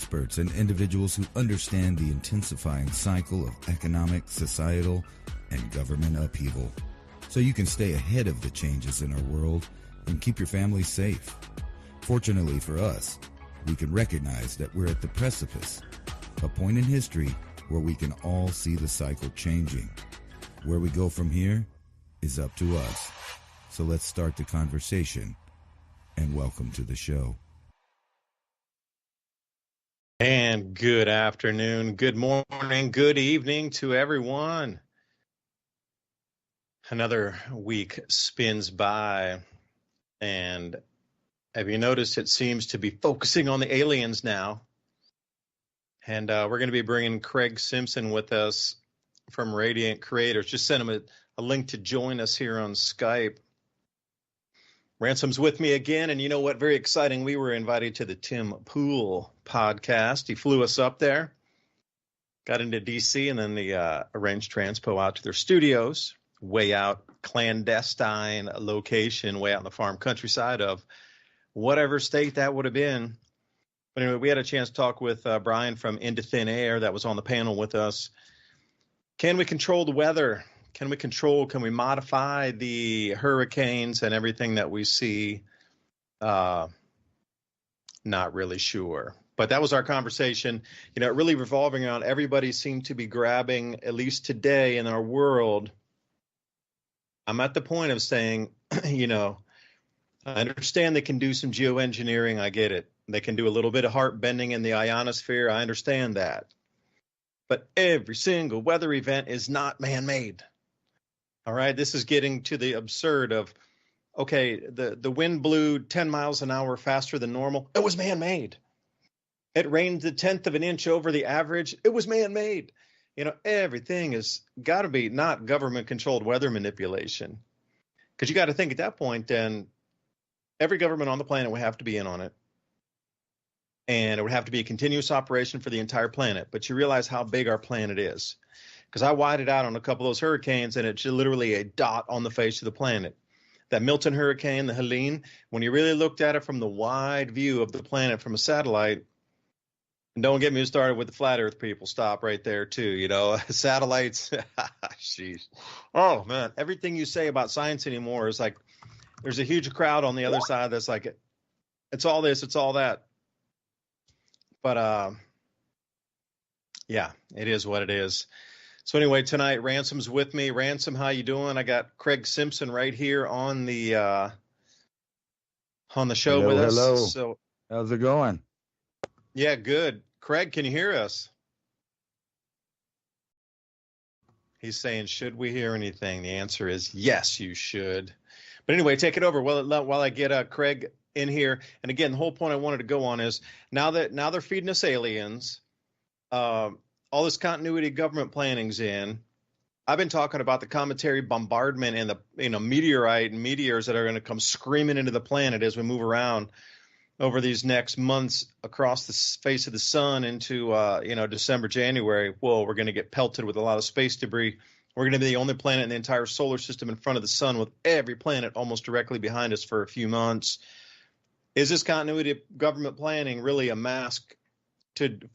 experts and individuals who understand the intensifying cycle of economic, societal, and government upheaval, so you can stay ahead of the changes in our world and keep your family safe. Fortunately for us, we can recognize that we're at the precipice, a point in history where we can all see the cycle changing. Where we go from here is up to us. So let's start the conversation, and welcome to the show. And good afternoon, good morning, good evening to everyone. Another week spins by, and have you noticed it seems to be focusing on the aliens now? And we're going to be bringing Craig Simpson with us from Radiant Creators. Just sent him a link to join us here on Skype. Ransom's with me again, and you know what? Very exciting. We were invited to the Tim Pool podcast. He flew us up there, got into D.C., and then they arranged transpo out to their studios, way out, clandestine location, way out in the farm countryside of whatever state that would have been. But anyway, we had a chance to talk with Brian from Into Thin Air that was on the panel with us. Can we control the weather? Can we modify the hurricanes and everything that we see? Not really sure. But that was our conversation. You know, really revolving around everybody seemed to be grabbing, at least today in our world. I'm at the point of saying, you know, I understand they can do some geoengineering. I get it. They can do a little bit of heart bending in the ionosphere. I understand that. But every single weather event is not man-made. All right, this is getting to the absurd of, okay, the wind blew 10 miles an hour faster than normal. It was man-made. It rained a tenth of an inch over the average. It was man-made. You know, everything has got to be not government-controlled weather manipulation. Because you got to think at that point, then every government on the planet would have to be in on it. And it would have to be a continuous operation for the entire planet. But you realize how big our planet is. Because I widened out on a couple of those hurricanes, and it's literally a dot on the face of the planet. That Milton hurricane, the Helene, when you really looked at it from the wide view of the planet from a satellite, and don't get me started with the flat earth people, stop right there too, you know, satellites, jeez. Oh man, everything you say about science anymore is like, there's a huge crowd on the other side that's like, it's all this, it's all that. But yeah, it is what it is. So anyway, tonight Ransom's with me. Ransom, how you doing? I got Craig Simpson right here on the show with us. Hello. So how's it going? Yeah, good. Craig, can you hear us? He's saying, should we hear anything? The answer is yes, you should. But anyway, take it over while I get Craig in here. And again, the whole point I wanted to go on is now they're feeding us aliens. All this continuity government planning's in. I've been talking about the cometary bombardment and the meteorite and meteors that are going to come screaming into the planet as we move around over these next months across the face of the sun into December, January. Whoa, we're going to get pelted with a lot of space debris. We're going to be the only planet in the entire solar system in front of the sun, with every planet almost directly behind us for a few months. Is this continuity government planning really a mask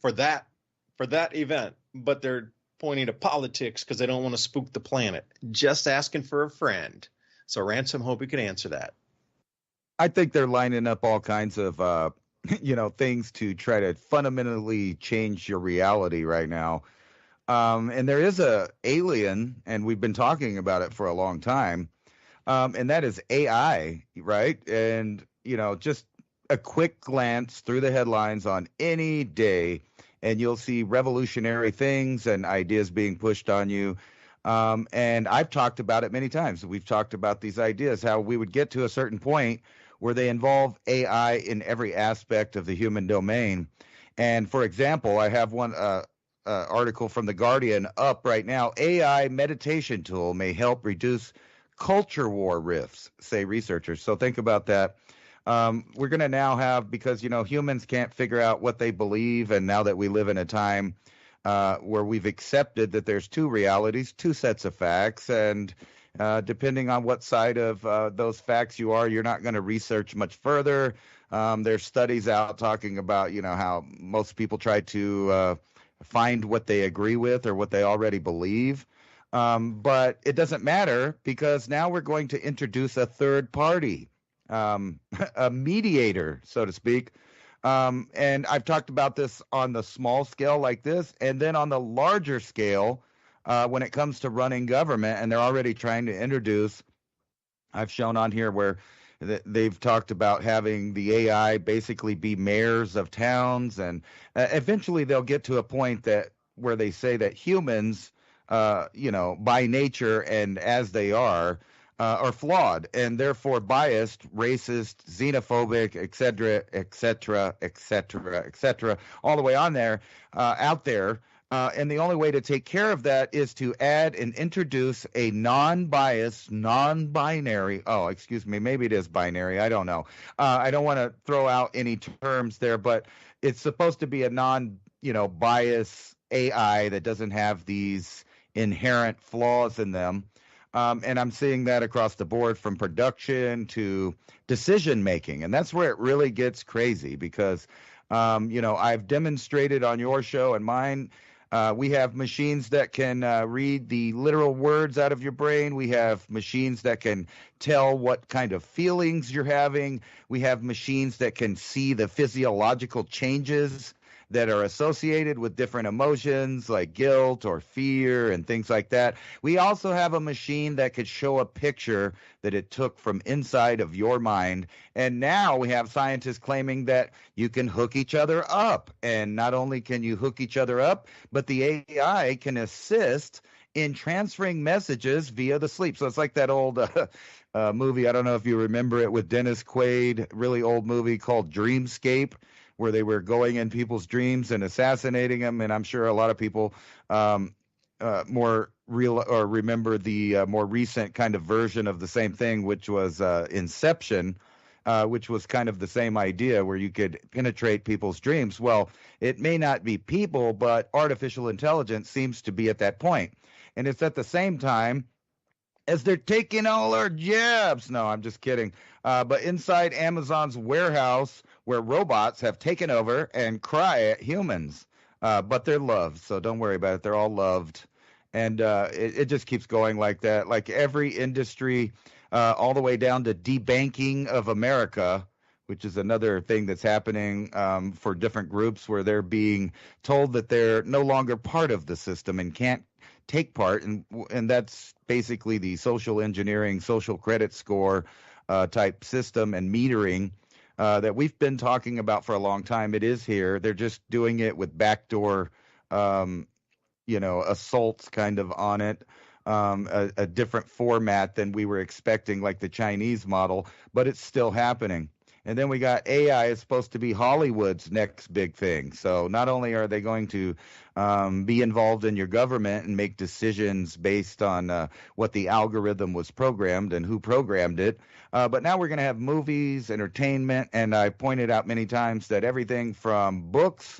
for that event? But they're pointing to politics because they don't want to spook the planet. Just asking for a friend. So Ransom, hope you can answer that. I think they're lining up all kinds of things to try to fundamentally change your reality right now. And there is a alien, and we've been talking about it for a long time, and that is AI, right? And, you know, just a quick glance through the headlines on any day, and you'll see revolutionary things and ideas being pushed on you. And I've talked about it many times. We've talked about these ideas, how we would get to a certain point where they involve AI in every aspect of the human domain. And for example, I have one article from The Guardian up right now. AI meditation tool may help reduce culture war risks, say researchers. So think about that. We're going to now have, because, you know, humans can't figure out what they believe. And now that we live in a time where we've accepted that there's two realities, two sets of facts, and depending on what side of those facts you are, you're not going to research much further. There's studies out talking about, how most people try to find what they agree with or what they already believe. But it doesn't matter because now we're going to introduce a third party, a mediator, so to speak. And I've talked about this on the small scale like this, and then on the larger scale, when it comes to running government, and they're already trying to introduce, I've shown on here where they've talked about having the AI basically be mayors of towns, and eventually they'll get to a point that where they say that humans, by nature and as they are flawed and therefore biased, racist, xenophobic, et cetera, et cetera, et cetera, et cetera, all the way on there, out there. And the only way to take care of that is to add and introduce a non-biased, non-binary. Oh, excuse me. Maybe it is binary. I don't know. I don't want to throw out any terms there, but it's supposed to be a non-bias AI that doesn't have these inherent flaws in them. And I'm seeing that across the board from production to decision making. And that's where it really gets crazy because, I've demonstrated on your show and mine. We have machines that can read the literal words out of your brain. We have machines that can tell what kind of feelings you're having. We have machines that can see the physiological changes that are associated with different emotions like guilt or fear and things like that. We also have a machine that could show a picture that it took from inside of your mind. And now we have scientists claiming that you can hook each other up. And not only can you hook each other up, but the AI can assist in transferring messages via the sleep. So it's like that old movie. I don't know if you remember it with Dennis Quaid, really old movie called Dreamscape, where they were going in people's dreams and assassinating them. And I'm sure a lot of people more real or remember the more recent kind of version of the same thing, which was Inception, which was kind of the same idea where you could penetrate people's dreams. Well, it may not be people, but artificial intelligence seems to be at that point. And it's at the same time as they're taking all our jobs. No, I'm just kidding. But inside Amazon's warehouse, where robots have taken over and cry at humans, but they're loved, so don't worry about it. They're all loved, and it just keeps going like that. Like every industry, all the way down to debanking of America, which is another thing that's happening for different groups where they're being told that they're no longer part of the system and can't take part, and that's basically the social engineering, social credit score type system and metering that we've been talking about for a long time. It is here. They're just doing it with backdoor, assaults kind of on it, a different format than we were expecting, like the Chinese model, but it's still happening. And then we got AI is supposed to be Hollywood's next big thing. So not only are they going to be involved in your government and make decisions based on what the algorithm was programmed and who programmed it, but now we're going to have movies, entertainment, and I pointed out many times that everything from books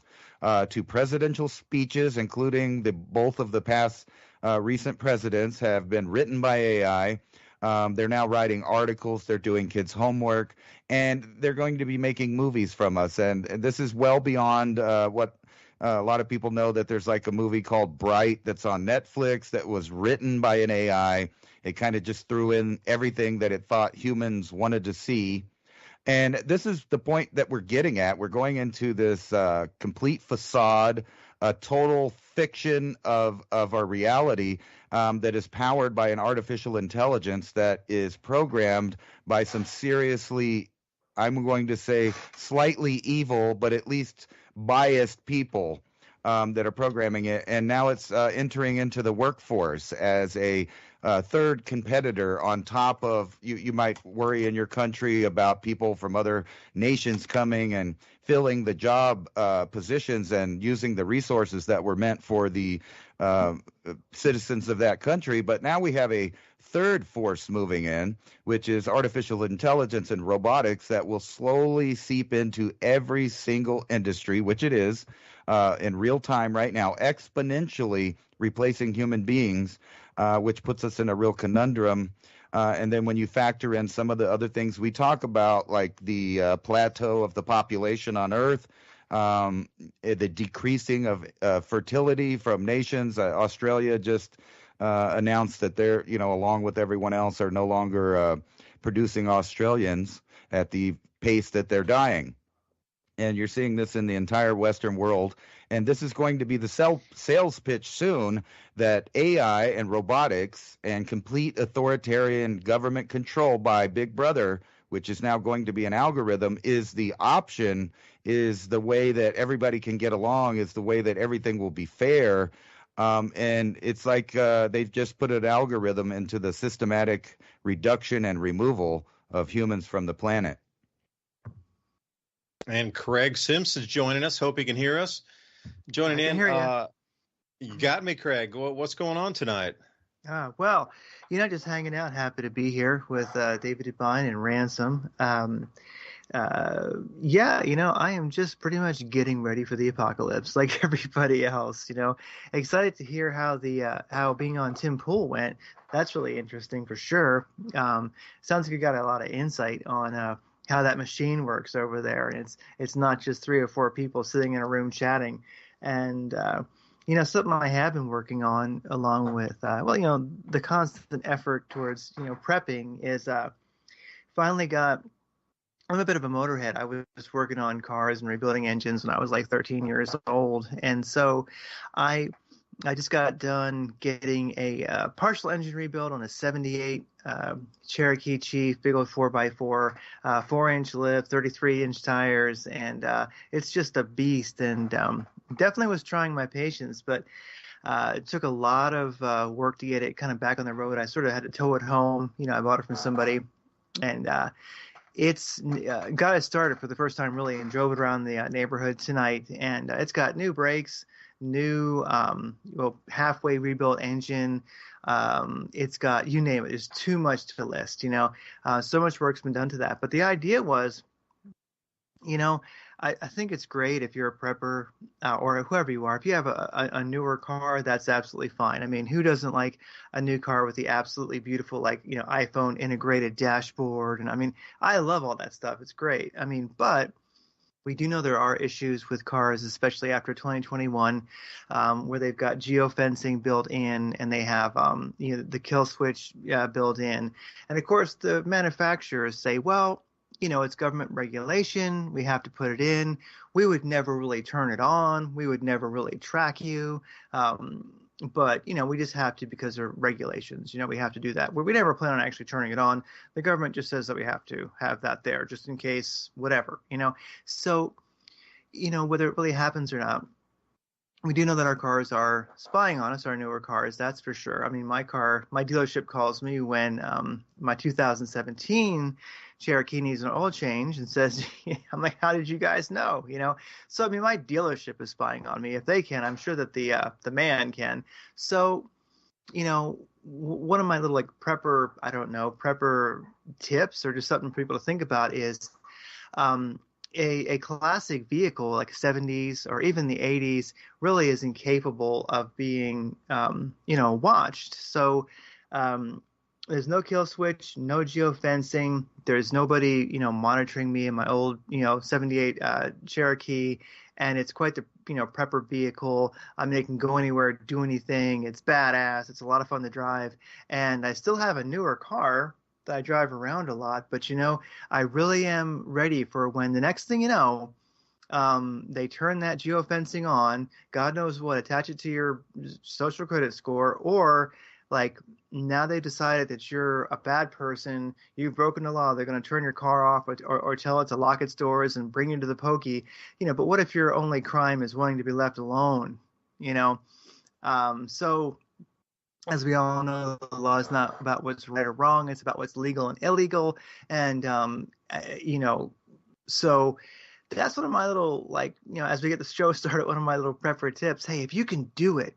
to presidential speeches, including both of the past recent presidents, have been written by AI. They're now writing articles. They're doing kids' homework, and they're going to be making movies from us. And this is well beyond what a lot of people know, that there's like a movie called Bright that's on Netflix that was written by an AI. It kind of just threw in everything that it thought humans wanted to see. And this is the point that we're getting at. We're going into this complete facade, a total fiction of our reality that is powered by an artificial intelligence that is programmed by some seriously, I'm going to say, slightly evil, but at least biased people that are programming it. And now it's entering into the workforce as a third competitor on top of, you might worry in your country about people from other nations coming and filling the job positions and using the resources that were meant for the citizens of that country. But now we have a third force moving in, which is artificial intelligence and robotics that will slowly seep into every single industry, which it is in real time right now, exponentially replacing human beings, which puts us in a real conundrum And then when you factor in some of the other things we talk about, like the plateau of the population on Earth, the decreasing of fertility from nations. Australia just announced that they're, along with everyone else, are no longer producing Australians at the pace that they're dying. And you're seeing this in the entire Western world. And this is going to be the sales pitch soon, that AI and robotics and complete authoritarian government control by Big Brother, which is now going to be an algorithm, is the option, is the way that everybody can get along, is the way that everything will be fair. And it's like they've just put an algorithm into the systematic reduction and removal of humans from the planet. And Craig Sims is joining us. Hope he can hear us. Joining in. You got me, Craig. What's going on tonight? Well, just hanging out. Happy to be here with David DuByne and Ransom. I am just pretty much getting ready for the apocalypse, like everybody else. Excited to hear how being on Tim Pool went. That's really interesting for sure. Sounds like you got a lot of insight on how that machine works over there. And it's not just 3 or 4 people sitting in a room chatting. And something I have been working on, along with the constant effort towards prepping, is finally got. I'm a bit of a motorhead. I was working on cars and rebuilding engines when I was like 13 years old, and so I just got done getting a partial engine rebuild on a 78 Cherokee Chief, big old 4x4, 4-inch lift, 33-inch tires, and it's just a beast. And definitely was trying my patience, but it took a lot of work to get it kind of back on the road. I sort of had to tow it home. I bought it from somebody, and it's got it started for the first time really, and drove it around the neighborhood tonight. And it's got new brakes, new halfway rebuilt engine. It's got, you name it. There's too much to list. So much work's been done to that. But the idea was, I think it's great if you're a prepper or whoever you are. If you have a newer car, that's absolutely fine. I mean, who doesn't like a new car with the absolutely beautiful, iPhone integrated dashboard? And I mean, I love all that stuff. It's great. I mean, but we do know there are issues with cars, especially after 2021, where they've got geofencing built in, and they have the kill switch built in. And of course, the manufacturers say, well, it's government regulation. We have to put it in. We would never really turn it on. We would never really track you. But, we just have to because of regulations. We have to do that. We never plan on actually turning it on. The government just says that we have to have that there just in case, whatever, So, whether it really happens or not, we do know that our cars are spying on us, our newer cars, that's for sure. I mean, my dealership calls me when my 2017 Cherokee needs an oil change and says, I'm like, how did you guys know? So, I mean, my dealership is spying on me. If they can, I'm sure that the man can. So, one of my little prepper tips, or just something for people to think about, is a classic vehicle like 70s or even the 80s really is incapable of being, watched. So there's no kill switch, no geofencing. There's nobody, monitoring me in my old, 78 Cherokee. And it's quite the, prepper vehicle. I mean, it can go anywhere, do anything. It's badass. It's a lot of fun to drive. And I still have a newer car that I drive around a lot, but I really am ready for when the next thing they turn that geofencing on, God knows what, attach it to your social credit score, or now they decided that you're a bad person, you've broken the law, they're going to turn your car off or tell it to lock its doors and bring you to the pokey, but what if your only crime is wanting to be left alone, so as we all know, the law is not about what's right or wrong. It's about what's legal and illegal. And, so that's one of my little, as we get the show started, one of my little prepper tips. Hey, if you can do it,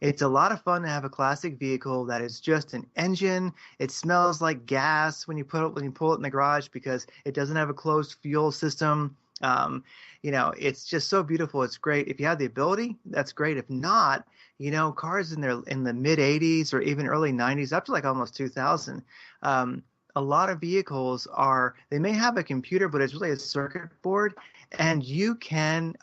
it's a lot of fun to have a classic vehicle that is just an engine. It smells like gas when you pull it in the garage because it doesn't have a closed fuel system. It's just so beautiful. It's great. If you have the ability, that's great. If not, cars in the mid 80s or even early 90s, up to like almost 2000, a lot of vehicles they may have a computer, but it's really a circuit board, and you can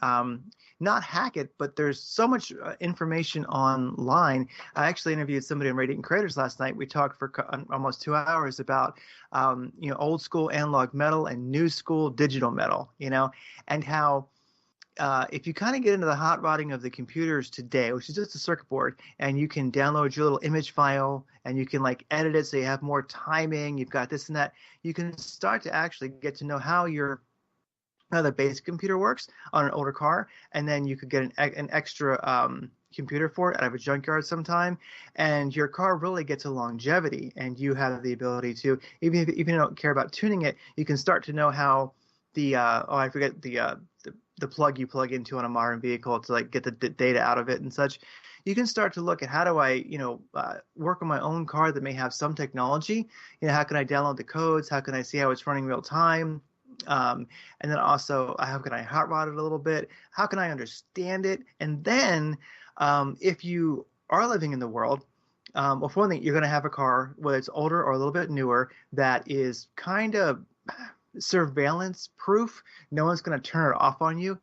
not hack it, but there's so much information online. I actually interviewed somebody on Radiant Creators last night. We talked for almost 2 hours about, old school analog metal and new school digital metal, and how if you kind of get into the hot rodding of the computers today, which is just a circuit board, and you can download your little image file and you can like edit it so you have more timing, you've got this and that, you can start to actually get to know how the basic computer works on an older car, and then you could get an extra computer for it out of a junkyard sometime, and your car really gets a longevity, and you have the ability to, even if you don't care about tuning it, you can start to know how I forget the plug you plug into on a modern vehicle to like get the data out of it and such. You can start to look at how do I, work on my own car that may have some technology. How can I download the codes? How can I see how it's running real time? And then also, how can I hot rod it a little bit? How can I understand it? And then, if you are living in the world, well, for one thing, you're going to have a car, whether it's older or a little bit newer, that is kind of surveillance proof. No one's going to turn it off on you.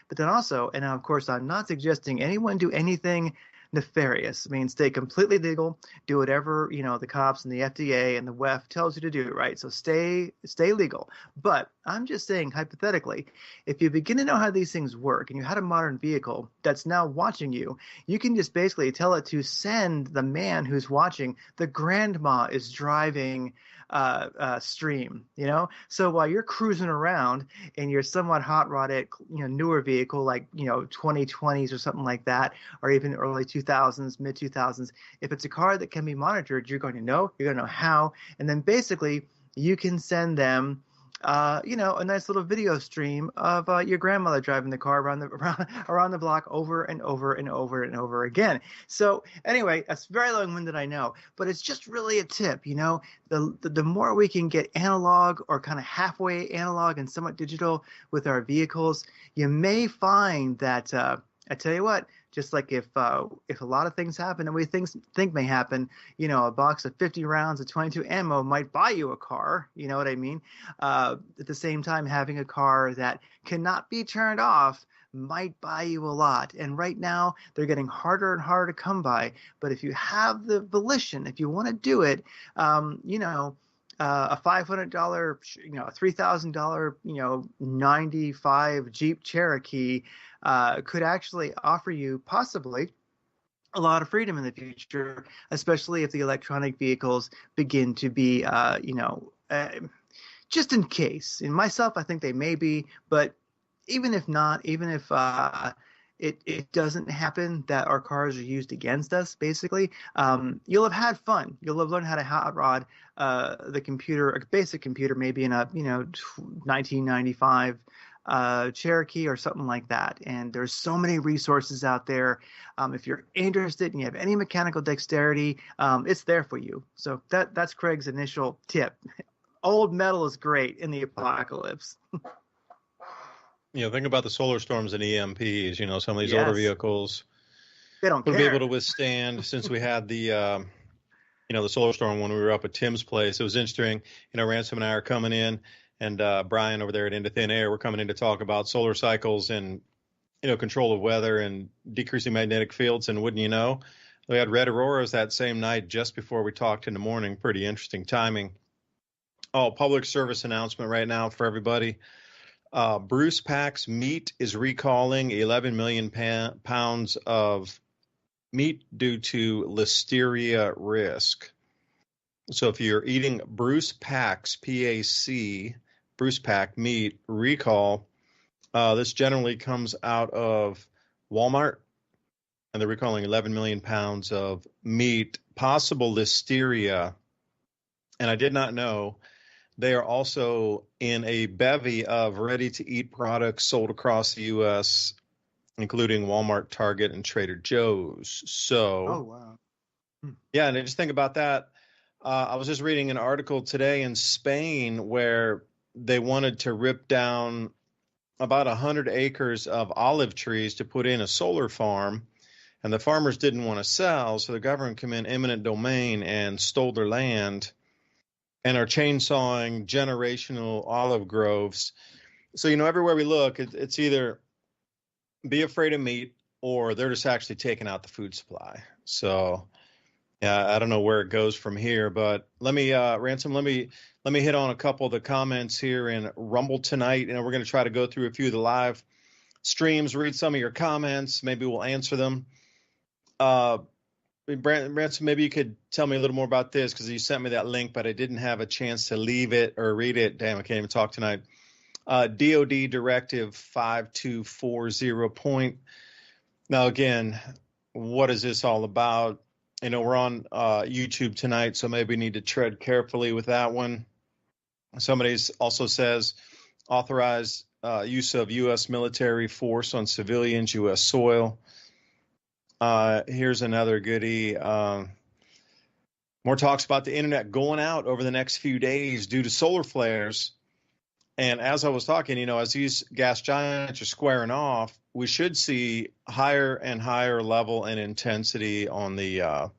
But then also, and of course, I'm not suggesting anyone do anything nefarious. I mean, stay completely legal, do whatever, the cops and the FDA and the WEF tells you to do, right? So stay legal. But I'm just saying, hypothetically, if you begin to know how these things work and you had a modern vehicle that's now watching you, you can just basically tell it to send the man who's watching, the grandma is driving stream, so while you're cruising around in your somewhat hot rodded, newer vehicle, like 2020s or something like that, or even early 2000s, mid 2000s, if it's a car that can be monitored, you're going to know how, and then basically you can send them a nice little video stream of your grandmother driving the car around the block over and over and over and over again. So anyway, that's very long-winded, I know, but it's just really a tip. The more we can get analog or kind of halfway analog and somewhat digital with our vehicles, you may find that I tell you what. Just like if a lot of things happen and we think may happen, a box of 50 rounds of 22 ammo might buy you a car. You know what I mean? At the same time, having a car that cannot be turned off might buy you a lot. And right now, they're getting harder and harder to come by. But if you have the volition, if you want to do it, a $500, a $3,000, 95 Jeep Cherokee could actually offer you possibly a lot of freedom in the future, especially if the electronic vehicles begin to be, just in case. In myself, I think they may be, but even if not, even if it doesn't happen that our cars are used against us, basically, you'll have had fun. You'll have learned how to hot rod the computer, a basic computer, maybe in a 1995 Cherokee or something like that. And there's so many resources out there. If you're interested and you have any mechanical dexterity, it's there for you. So that's Craig's initial tip. Old metal is great in the apocalypse. Think about the solar storms and EMPs. Some of these older vehicles they don't would care. be able to withstand. Since we had the the solar storm when we were up at Tim's place, it was interesting. Ransom and I are coming in, and Brian over there at Into Thin Air, we're coming in to talk about solar cycles and control of weather and decreasing magnetic fields. And wouldn't you know, we had red auroras that same night just before we talked in the morning. Pretty interesting timing. Oh, public service announcement right now for everybody. Bruce Pack's Meat is recalling 11 million pounds of meat due to listeria risk. So if you're eating Bruce Pack's Bruce Pack meat recall, this generally comes out of Walmart, and they're recalling 11 million pounds of meat, possible listeria. And I did not know. They are also in a bevy of ready-to-eat products sold across the U.S., including Walmart, Target, and Trader Joe's. So, oh, wow. Yeah, and I just think about that. I was just reading an article today in Spain where they wanted to rip down about 100 acres of olive trees to put in a solar farm, and the farmers didn't want to sell, so the government came in eminent domain and stole their land and are chainsawing generational olive groves. So, everywhere we look, it's either be afraid of meat or they're just actually taking out the food supply. So, yeah, I don't know where it goes from here, but let me, Ransom, let me hit on a couple of the comments here in Rumble tonight. We're going to try to go through a few of the live streams, read some of your comments. Maybe we'll answer them. Ransom, maybe you could tell me a little more about this, because you sent me that link, but I didn't have a chance to leave it or read it. Damn, I can't even talk tonight. DOD Directive 5240 point. Now, again, what is this all about? We're on YouTube tonight, so maybe we need to tread carefully with that one. Somebody also says authorize use of U.S. military force on civilians, U.S. soil. Here's another goodie. More talks about the internet going out over the next few days due to solar flares. And as I was talking, as these gas giants are squaring off, we should see higher and higher level and intensity on the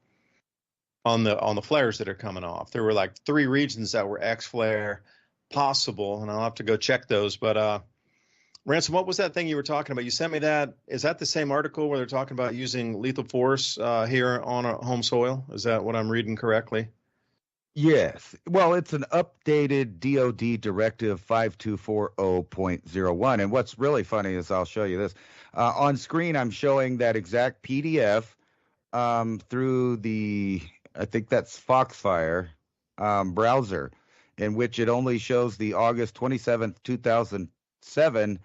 flares that are coming off. There were like 3 regions that were X flare possible, and I'll have to go check those. But Ransom, what was that thing you were talking about? You sent me that. Is that the same article where they're talking about using lethal force here on a home soil? Is that what I'm reading correctly? Yes. Well, it's an updated DOD Directive 5240.01. And what's really funny is I'll show you this. On screen, I'm showing that exact PDF through the, I think that's Foxfire browser, in which it only shows the August 27th, 2007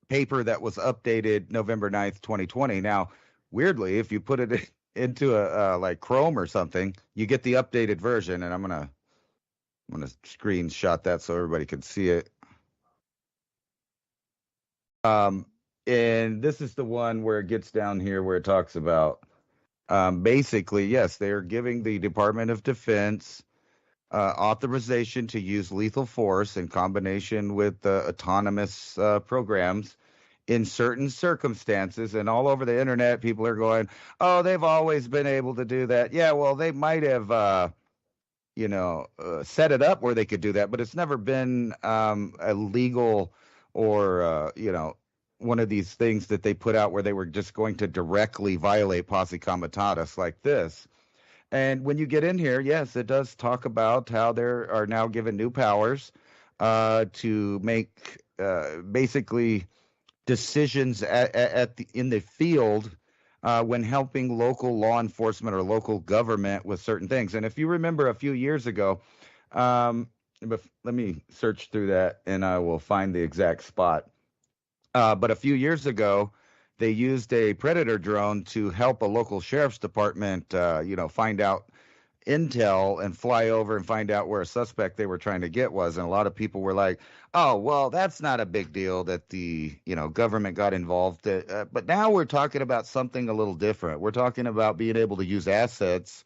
paper that was updated November 9th, 2020. Now, weirdly, if you put it into a like Chrome or something, you get the updated version, and I'm gonna screenshot that so everybody can see it. And this is the one where it gets down here where it talks about basically, yes, they are giving the Department of Defense authorization to use lethal force in combination with autonomous programs in certain circumstances. And all over the internet, people are going, oh, they've always been able to do that. Yeah, well, they might have, set it up where they could do that, but it's never been illegal or, one of these things that they put out where they were just going to directly violate posse comitatus like this. And when you get in here, yes, it does talk about how there are now given new powers to make basically decisions in the field when helping local law enforcement or local government with certain things. And if you remember a few years ago, let me search through that and I will find the exact spot. But a few years ago, they used a Predator drone to help a local sheriff's department, find out intel and fly over and find out where a suspect they were trying to get was. And a lot of people were like, oh, well, that's not a big deal that the, government got involved. But now we're talking about something a little different. We're talking about being able to use assets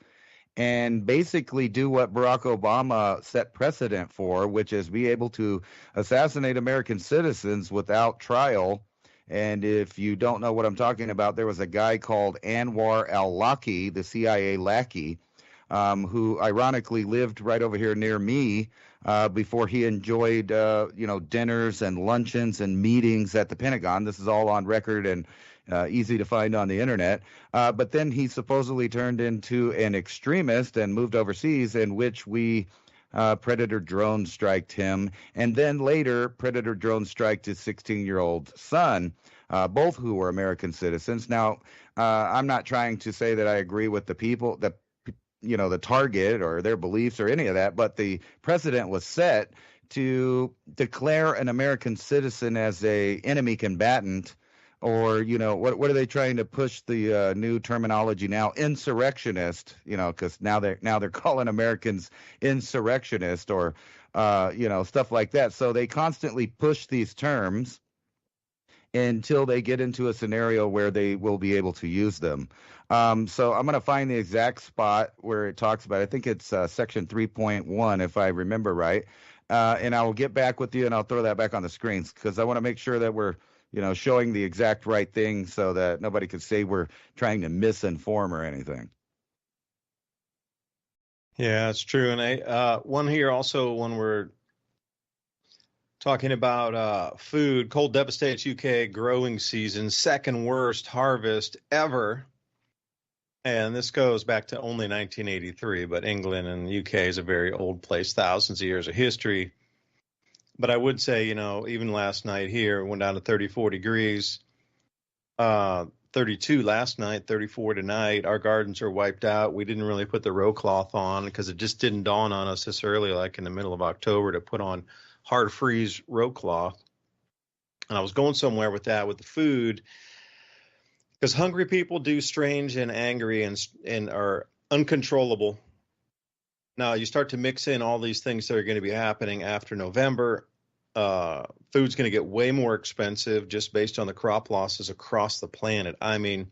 and basically do what Barack Obama set precedent for, which is be able to assassinate American citizens without trial. And if you don't know what I'm talking about, there was a guy called Anwar al-Awlaki, the CIA lackey, who ironically lived right over here near me before he enjoyed, dinners and luncheons and meetings at the Pentagon. This is all on record and easy to find on the internet. But then he supposedly turned into an extremist and moved overseas, in which we Predator drone striked him. And then later, Predator drone striked his 16-year-old son, both who were American citizens. Now, I'm not trying to say that I agree with the people, the target or their beliefs or any of that, but the precedent was set to declare an American citizen as a enemy combatant, or what are they trying to push the new terminology now, insurrectionist, because now they're calling Americans insurrectionist or stuff like that. So they constantly push these terms until they get into a scenario where they will be able to use them. So I'm going to find the exact spot where it talks about, I think it's section 3.1, if I remember right. and I will get back with you, and I'll throw that back on the screens because I want to make sure that we're, showing the exact right thing so that nobody could say we're trying to misinform or anything. Yeah, it's true. And one here also when we're talking about food, cold devastates UK growing season, second worst harvest ever. And this goes back to only 1983, but England and the UK is a very old place, thousands of years of history. But I would say, even last night here, it went down to 34 degrees, 32 last night, 34 tonight. Our gardens are wiped out. We didn't really put the row cloth on because it just didn't dawn on us this early, like in the middle of October, to put on hard freeze row cloth. And I was going somewhere with that, with the food, because hungry people do strange and angry and are uncontrollable. Now you start to mix in all these things that are going to be happening after November. Food's going to get way more expensive just based on the crop losses across the planet. I mean,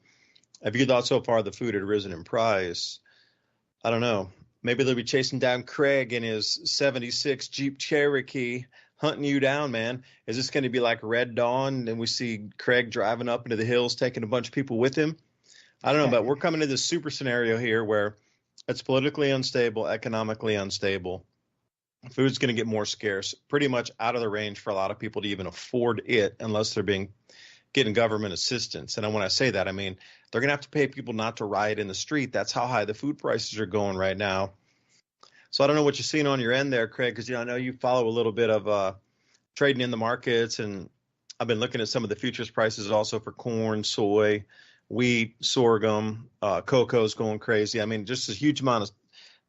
have you thought so far the food had risen in price? I don't know. Maybe they'll be chasing down Craig in his 76 Jeep Cherokee, hunting you down, man. Is this going to be like Red Dawn and we see Craig driving up into the hills, taking a bunch of people with him? I don't know, but we're coming to this super scenario here where it's politically unstable, economically unstable. Food's going to get more scarce, pretty much out of the range for a lot of people to even afford it unless they're getting government assistance. And when I say that, I mean, they're going to have to pay people not to riot in the street. That's how high the food prices are going right now. So I don't know what you're seeing on your end there, Craig, because I know you follow a little bit of trading in the markets, and I've been looking at some of the futures prices also for corn, soy, wheat, sorghum, cocoa's going crazy. I mean, just a huge amount of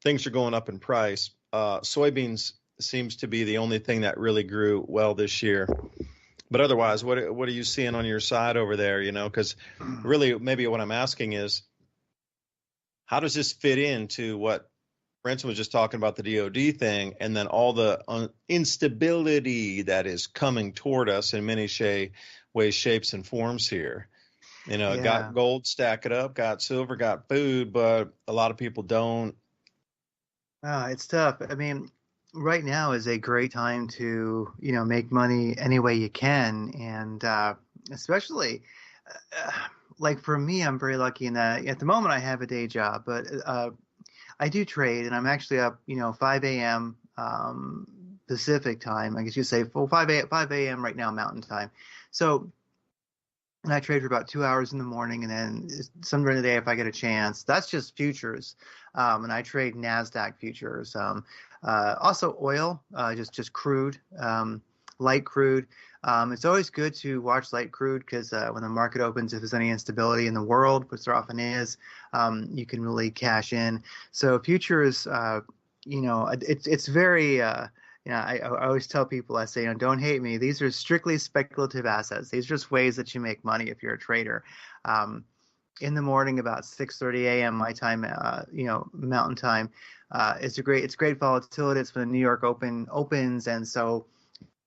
things are going up in price. Soybeans seems to be the only thing that really grew well this year. But otherwise, what are you seeing on your side over there? Because really, maybe what I'm asking is, how does this fit into what Ransom was just talking about, the DoD thing, and then all the instability that is coming toward us in many ways, shapes, and forms here? Got gold, stack it up, got silver, got food, but a lot of people don't. It's tough. I mean, right now is a great time to, make money any way you can. And especially, like for me, I'm very lucky in that at the moment I have a day job, but I do trade, and I'm actually up, 5 a.m. Pacific time. I guess you'd say 5 a.m. right now Mountain time. So, and I trade for about 2 hours in the morning, and then some during the day if I get a chance. That's just futures, and I trade NASDAQ futures. Also oil, just crude, light crude. It's always good to watch light crude because when the market opens, if there's any instability in the world, which there often is, you can really cash in. So futures, it's very, I always tell people, I say, don't hate me. These are strictly speculative assets. These are just ways that you make money if you're a trader. In the morning, about 6:30 a.m. my time, Mountain time, it's great volatility. It's when the New York opens, and so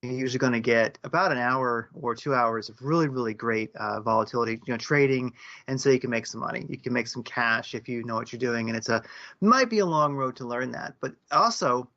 you're usually going to get about an hour or 2 hours of really, really great volatility, trading. And so you can make some money. You can make some cash if you know what you're doing. And might be a long road to learn that. But also,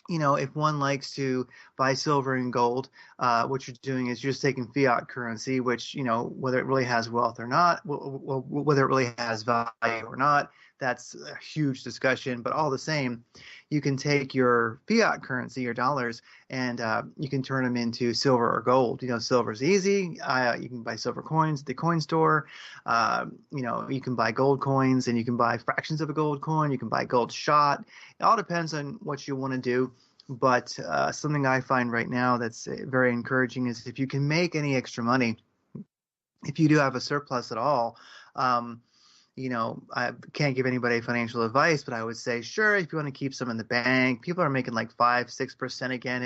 if one likes to buy silver and gold, what you're doing is you're just taking fiat currency, which, whether it really has wealth or not, whether it really has value or not, that's a huge discussion. But all the same, you can take your fiat currency, your dollars, and you can turn them into silver or gold. Silver's easy. You can buy silver coins at the coin store. You can buy gold coins, and you can buy fractions of a gold coin. You can buy gold shot. It all depends on what you want to do. But something I find right now that's very encouraging is if you can make any extra money, if you do have a surplus at all, I can't give anybody financial advice, but I would say, sure, if you want to keep some in the bank, people are making like 5-6% again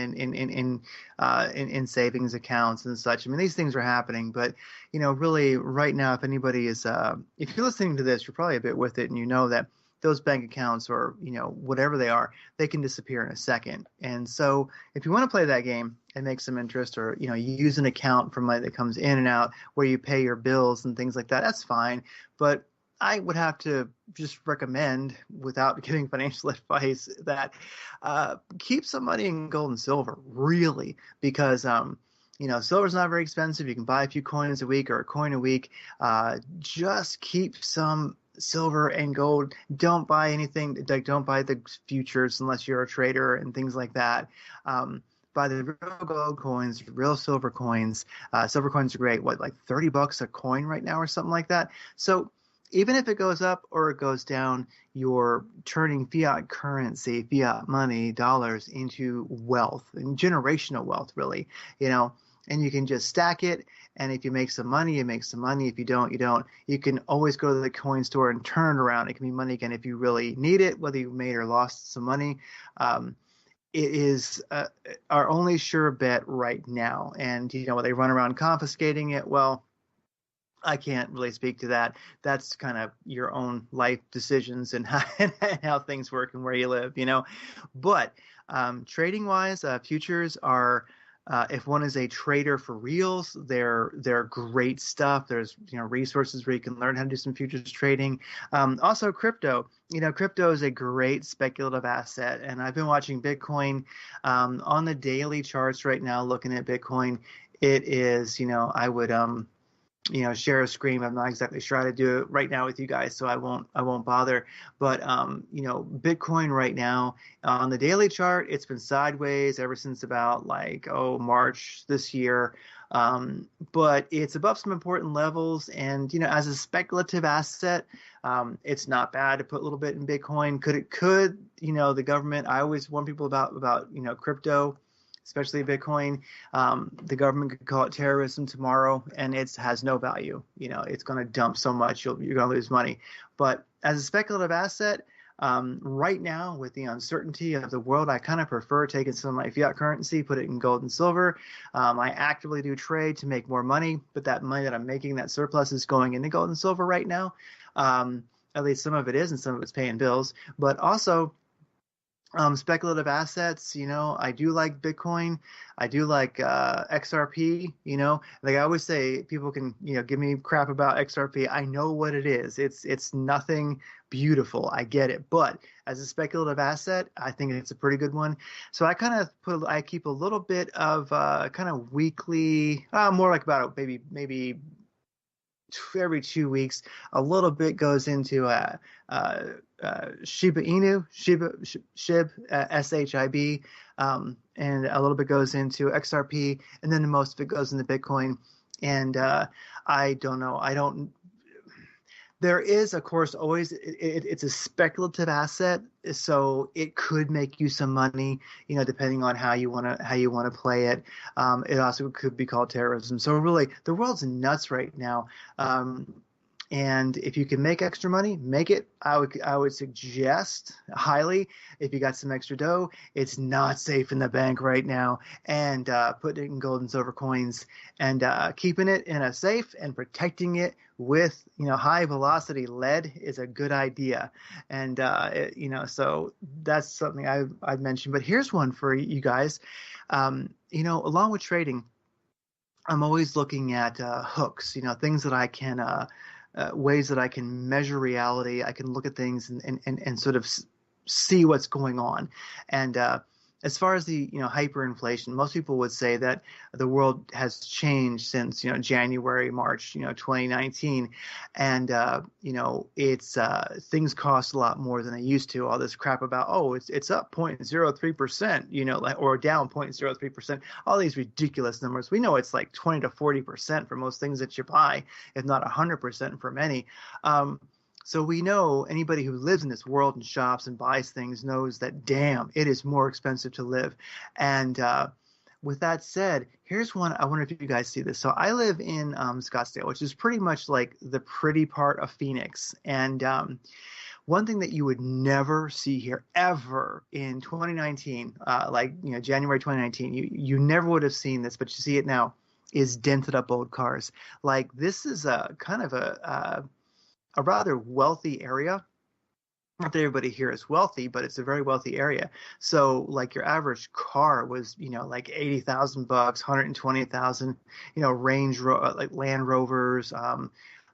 in savings accounts and such. I mean, these things are happening, but really right now, if anybody is, if you're listening to this, you're probably a bit with it, and that those bank accounts or, whatever they are, they can disappear in a second. And so if you want to play that game and make some interest, or, you use an account for money that comes in and out where you pay your bills and things like that, that's fine. But I would have to just recommend, without giving financial advice, that keep some money in gold and silver, really, because silver's not very expensive. You can buy a few coins a week or a coin a week. Just keep some silver and gold. Don't buy anything, like don't buy the futures unless you're a trader and things like that. Buy the real gold coins, real silver coins. Silver coins are great. What, like $30 a coin right now or something like that? So even if it goes up or it goes down, you're turning fiat currency, fiat money, dollars into wealth, and generational wealth, really, and you can just stack it. And if you make some money, you make some money. If you don't, you don't. You can always go to the coin store and turn it around. It can be money again if you really need it, whether you made or lost some money. It is our only sure bet right now. And, they run around confiscating it. Well, I can't really speak to that. That's kind of your own life decisions and how things work and where you live, But trading wise, futures are, if one is a trader for reals, they're great stuff. There's resources where you can learn how to do some futures trading. Also crypto. Crypto is a great speculative asset, and I've been watching Bitcoin on the daily charts right now. Looking at Bitcoin, it is I would share a screen. I'm not exactly sure how to do it right now with you guys, so I won't bother. But Bitcoin right now on the daily chart, it's been sideways ever since about March this year. But it's above some important levels, and as a speculative asset, it's not bad to put a little bit in Bitcoin. Could the government? I always warn people about crypto, especially Bitcoin. The government could call it terrorism tomorrow, and it has no value. It's going to dump so much, you're going to lose money. But as a speculative asset, right now, with the uncertainty of the world, I kind of prefer taking some of my fiat currency, put it in gold and silver. I actively do trade to make more money, but that money that I'm making, that surplus, is going into gold and silver right now. At least some of it is, and some of it's paying bills. But also, speculative assets, I do like Bitcoin. I do like XRP, like I always say, people can, give me crap about XRP. I know what it is. It's nothing beautiful. I get it. But as a speculative asset, I think it's a pretty good one. So I keep a little bit of kind of weekly, more like about maybe every 2 weeks, a little bit goes into Shiba Inu, SHIB, SHIB, and a little bit goes into XRP, and then the most of it goes into Bitcoin. And I don't know. There is, of course, always it's a speculative asset, so it could make you some money, depending on how you want to play it. It also could be called terrorism. So really, the world's nuts right now. And if you can make extra money, make it. I would suggest highly, if you got some extra dough, it's not safe in the bank right now, and put it in gold and silver coins, and keeping it in a safe and protecting it with high velocity lead is a good idea. And so that's something I've mentioned. But here's one for you guys. Along with trading, I'm always looking at hooks. Things that I can. Ways that I can measure reality. I can look at things and sort of see what's going on. And as far as the hyperinflation, most people would say that the world has changed since January, March 2019, and it's things cost a lot more than they used to. All this crap about it's up 0.03%, or down 0.03%. All these ridiculous numbers. We know it's like 20 to 40% for most things that you buy, if not 100% for many. So we know anybody who lives in this world and shops and buys things knows that, damn, it is more expensive to live. And with that said, here's one. I wonder if you guys see this. So I live in Scottsdale, which is pretty much like the pretty part of Phoenix. And one thing that you would never see here ever in 2019, January 2019, you never would have seen this, but you see it now, is dented up old cars. Like, this is a kind of a rather wealthy area. Not that everybody here is wealthy, but it's a very wealthy area. So like your average car was, like $80,000, $120,000, like Land Rovers,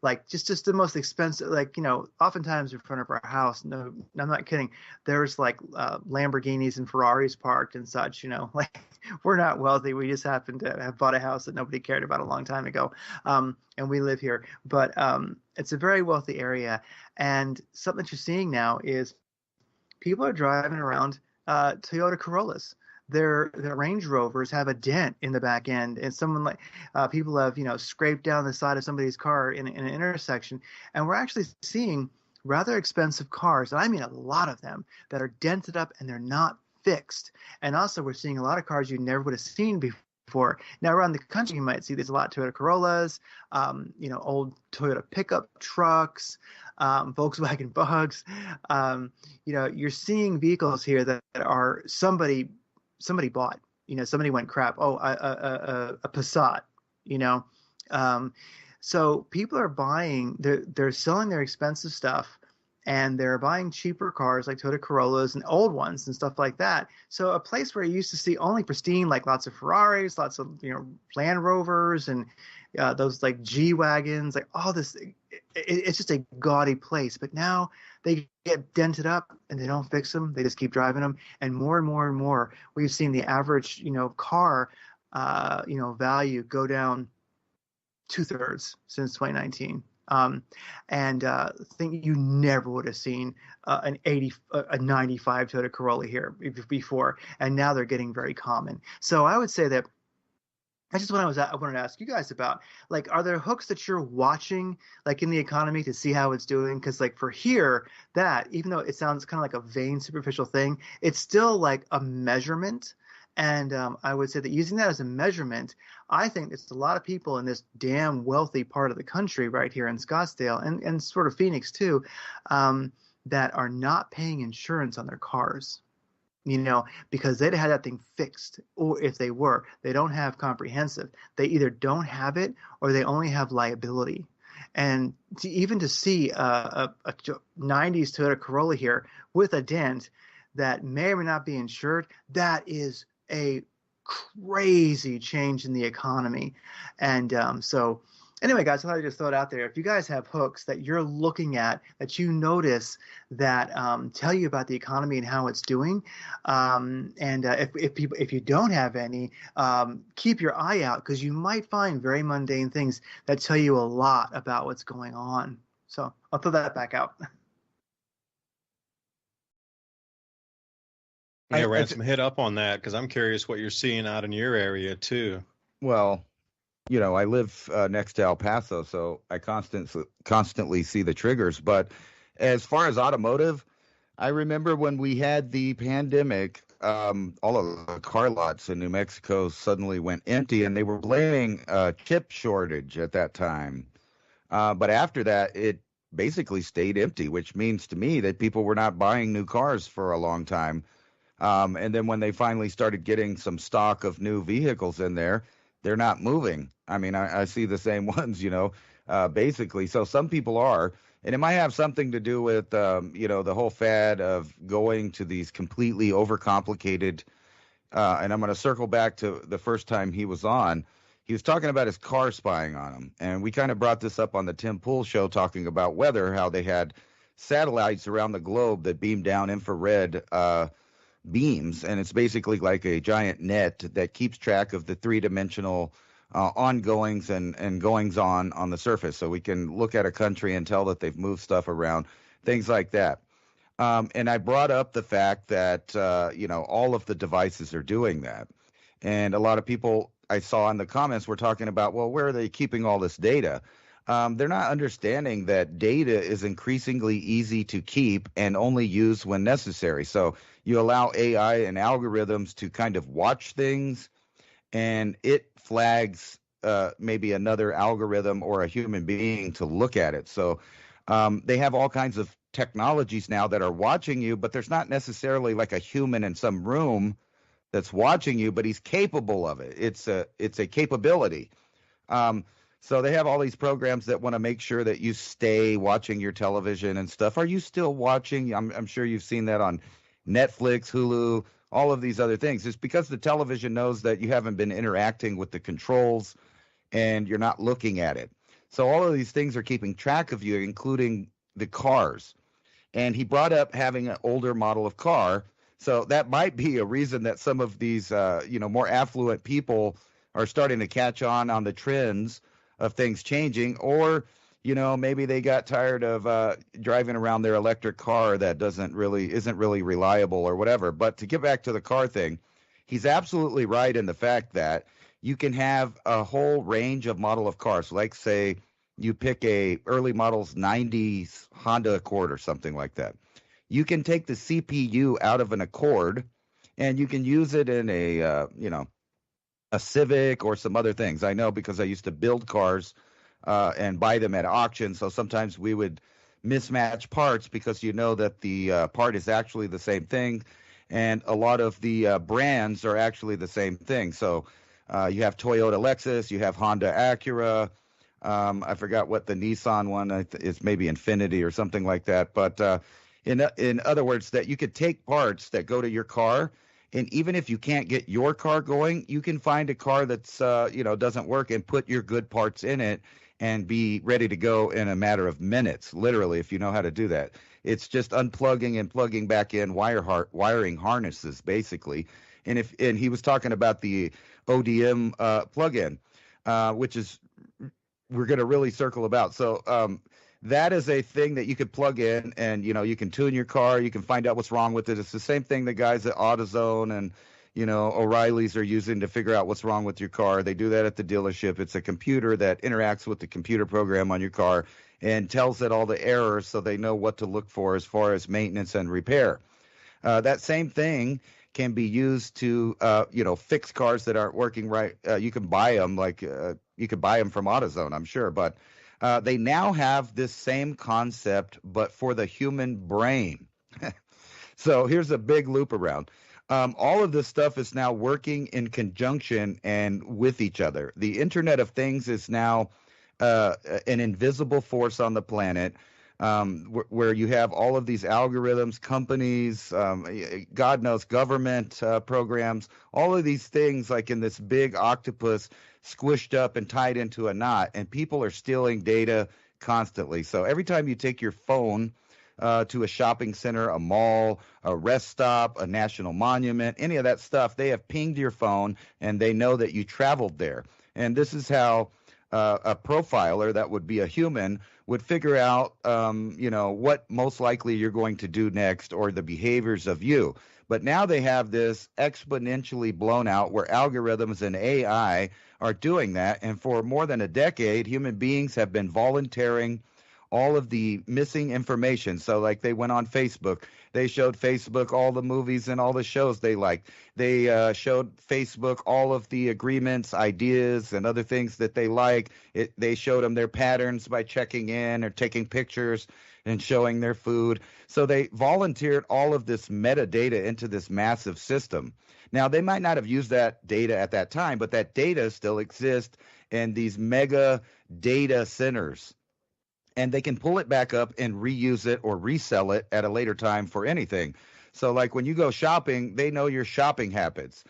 like just the most expensive, like, oftentimes in front of our house, no, I'm not kidding, there's like Lamborghinis and Ferraris parked and such, like we're not wealthy. We just happen to have bought a house that nobody cared about a long time ago. And we live here, but it's a very wealthy area. And something that you're seeing now is people are driving around Toyota Corollas. Their Range Rovers have a dent in the back end, and someone like people have scraped down the side of somebody's car in an intersection, and we're actually seeing rather expensive cars, and I mean a lot of them, that are dented up and they're not fixed. And also we're seeing a lot of cars you never would have seen before. Now around the country you might see there's a lot of Toyota Corollas, old Toyota pickup trucks, Volkswagen Bugs. You're seeing vehicles here that are somebody bought. Somebody went, crap, a Passat. So people are buying, they're selling their expensive stuff, and they're buying cheaper cars like Toyota Corollas and old ones and stuff like that. So a place where you used to see only pristine, like lots of Ferraris, lots of Land Rovers, and those like G-Wagons, like all this, it's just a gaudy place. But now they get dented up and they don't fix them. They just keep driving them. And more and more, we've seen the average, car, value go down 2/3 since 2019. Thing you never would have seen a 95 Toyota Corolla here before, and now they're getting very common. So I would say that that's just what I wanted to ask you guys about. Like, are there hooks that you're watching, like in the economy, to see how it's doing? Because like for here, that even though it sounds kind of like a vain, superficial thing, it's still like a measurement. And I would say that using that as a measurement, I think there's a lot of people in this damn wealthy part of the country right here in Scottsdale and sort of Phoenix too, that are not paying insurance on their cars, because they'd had that thing fixed. Or if they were, they don't have comprehensive. They either don't have it or they only have liability. And to see a 90s Toyota Corolla here with a dent that may or may not be insured, that is a crazy change in the economy. And so anyway, guys, I thought I'd just throw it out there. If you guys have hooks that you're looking at that you notice that tell you about the economy and how it's doing, if you don't have any, keep your eye out, because you might find very mundane things that tell you a lot about what's going on. So I'll throw that back out. Yeah, Ransom, hit up on that, because I'm curious what you're seeing out in your area too. Well, I live next to El Paso, so I constantly see the triggers. But as far as automotive, I remember when we had the pandemic, all of the car lots in New Mexico suddenly went empty, and they were blaming a chip shortage at that time. But after that, it basically stayed empty, which means to me that people were not buying new cars for a long time. And then when they finally started getting some stock of new vehicles in there, they're not moving. I mean, I see the same ones, basically. So some people are, and it might have something to do with, the whole fad of going to these completely overcomplicated, and I'm going to circle back to the first time he was on. He was talking about his car spying on him. And we kind of brought this up on the Tim Pool show, talking about weather, how they had satellites around the globe that beamed down infrared beams, and it's basically like a giant net that keeps track of the three-dimensional ongoings and goings on the surface, so we can look at a country and tell that they've moved stuff around, things like that. And I brought up the fact that all of the devices are doing that, and a lot of people I saw in the comments were talking about, well, where are they keeping all this data? They're not understanding that data is increasingly easy to keep and only use when necessary. So you allow AI and algorithms to kind of watch things, and it flags maybe another algorithm or a human being to look at it. So they have all kinds of technologies now that are watching you, but there's not necessarily like a human in some room that's watching you, but he's capable of it. It's a capability. So they have all these programs that want to make sure that you stay watching your television and stuff. Are you still watching? I'm sure you've seen that on Netflix, Hulu, all of these other things. It's because the television knows that you haven't been interacting with the controls and you're not looking at it. So all of these things are keeping track of you, including the cars. And he brought up having an older model of car. So that might be a reason that some of these, more affluent people are starting to catch on the trends of things changing, or, maybe they got tired of driving around their electric car that isn't really reliable or whatever. But to get back to the car thing, he's absolutely right in the fact that you can have a whole range of model of cars. Like, say, you pick a early models 90s Honda Accord or something like that. You can take the CPU out of an Accord and you can use it in a Civic or some other things. I know because I used to build cars and buy them at auction. So sometimes we would mismatch parts because that the part is actually the same thing. And a lot of the brands are actually the same thing. So you have Toyota Lexus, you have Honda Acura. I forgot what the Nissan one is, maybe Infinity or something like that. But in other words, that you could take parts that go to your car, and even if you can't get your car going, you can find a car that's doesn't work and put your good parts in it and be ready to go in a matter of minutes, literally, if you know how to do that. It's just unplugging and plugging back in wiring harnesses, basically. And he was talking about the ODM plug-in, which is we're going to really circle about. So that is a thing that you could plug in, and you can tune your car. You can find out what's wrong with it. It's the same thing the guys at AutoZone and O'Reilly's are using to figure out what's wrong with your car. They do that at the dealership. It's a computer that interacts with the computer program on your car and tells it all the errors so they know what to look for as far as maintenance and repair. That same thing can be used to fix cars that aren't working right. You can buy them you could buy them from AutoZone, I'm sure, but they now have this same concept, but for the human brain. So here's a big loop around. All of this stuff is now working in conjunction and with each other. The Internet of Things is now an invisible force on the planet, where you have all of these algorithms, companies, God knows, government programs, all of these things like in this big octopus squished up and tied into a knot, and people are stealing data constantly. So every time you take your phone to a shopping center, a mall, a rest stop, a national monument, any of that stuff, they have pinged your phone and they know that you traveled there. And this is how a profiler that would be a human would figure out, what most likely you're going to do next or the behaviors of you. But now they have this exponentially blown out where algorithms and AI are doing that. And for more than a decade, human beings have been volunteering all of the missing information. So like they went on Facebook, they showed Facebook all the movies and all the shows they liked. They showed Facebook all of the agreements, ideas, and other things that they like. They showed them their patterns by checking in or taking pictures and showing their food. So they volunteered all of this metadata into this massive system. Now, they might not have used that data at that time, but that data still exists in these mega data centers. And they can pull it back up and reuse it or resell it at a later time for anything. So like when you go shopping, they know your shopping habits.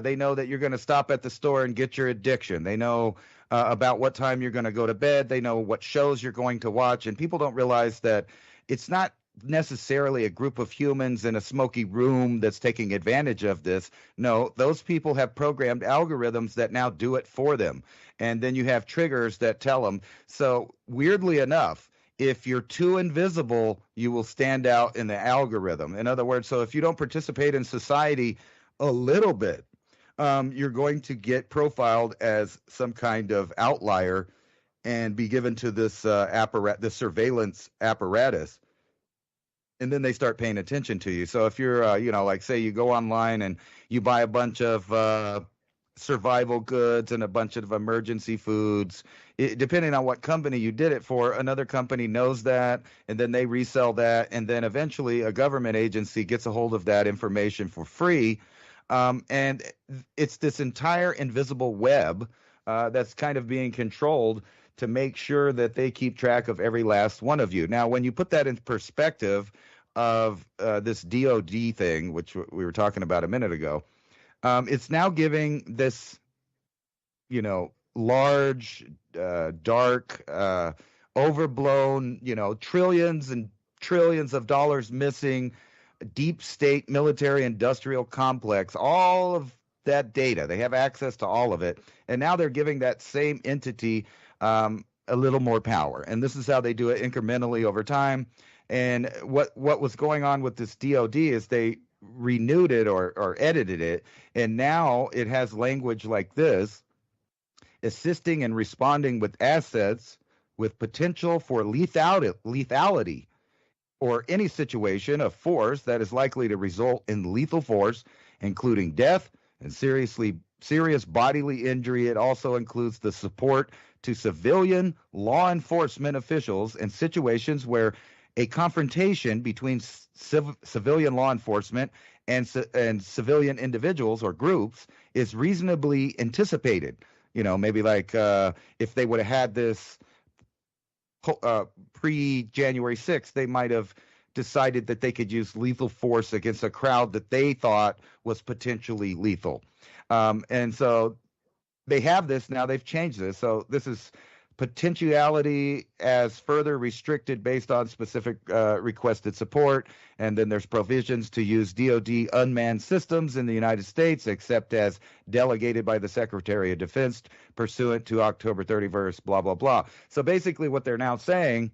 They know that you're going to stop at the store and get your addiction. They know about what time you're going to go to bed. They know what shows you're going to watch. And people don't realize that it's not necessarily a group of humans in a smoky room that's taking advantage of this. No, those people have programmed algorithms that now do it for them. And then you have triggers that tell them. So weirdly enough, if you're too invisible, you will stand out in the algorithm. In other words, so if you don't participate in society a little bit, you're going to get profiled as some kind of outlier and be given to this this surveillance apparatus. And then they start paying attention to you. So if you're, like say you go online and you buy a bunch of survival goods and a bunch of emergency foods, depending on what company you did it for, another company knows that, and then they resell that. And then eventually a government agency gets a hold of that information for free. And it's this entire invisible web that's kind of being controlled to make sure that they keep track of every last one of you. Now, when you put that in perspective of this DoD thing, which we were talking about a minute ago, it's now giving this, large dark, overblown, trillions and trillions of dollars missing, deep state military industrial complex, all of that data. They have access to all of it. And now they're giving that same entity a little more power. And this is how they do it incrementally over time. And what was going on with this DOD is they renewed it or edited it. And now it has language like this: assisting and responding with assets with potential for lethality or any situation of force that is likely to result in lethal force, including death and serious bodily injury. It also includes the support to civilian law enforcement officials in situations where a confrontation between civilian law enforcement and civilian individuals or groups is reasonably anticipated. Maybe like if they would have had this pre-January 6th, they might have decided that they could use lethal force against a crowd that they thought was potentially lethal. And so they have this now. They've changed this. So this is potentiality as further restricted based on specific requested support. And then there's provisions to use DoD unmanned systems in the United States, except as delegated by the Secretary of Defense pursuant to October 31st, blah, blah, blah. So basically what they're now saying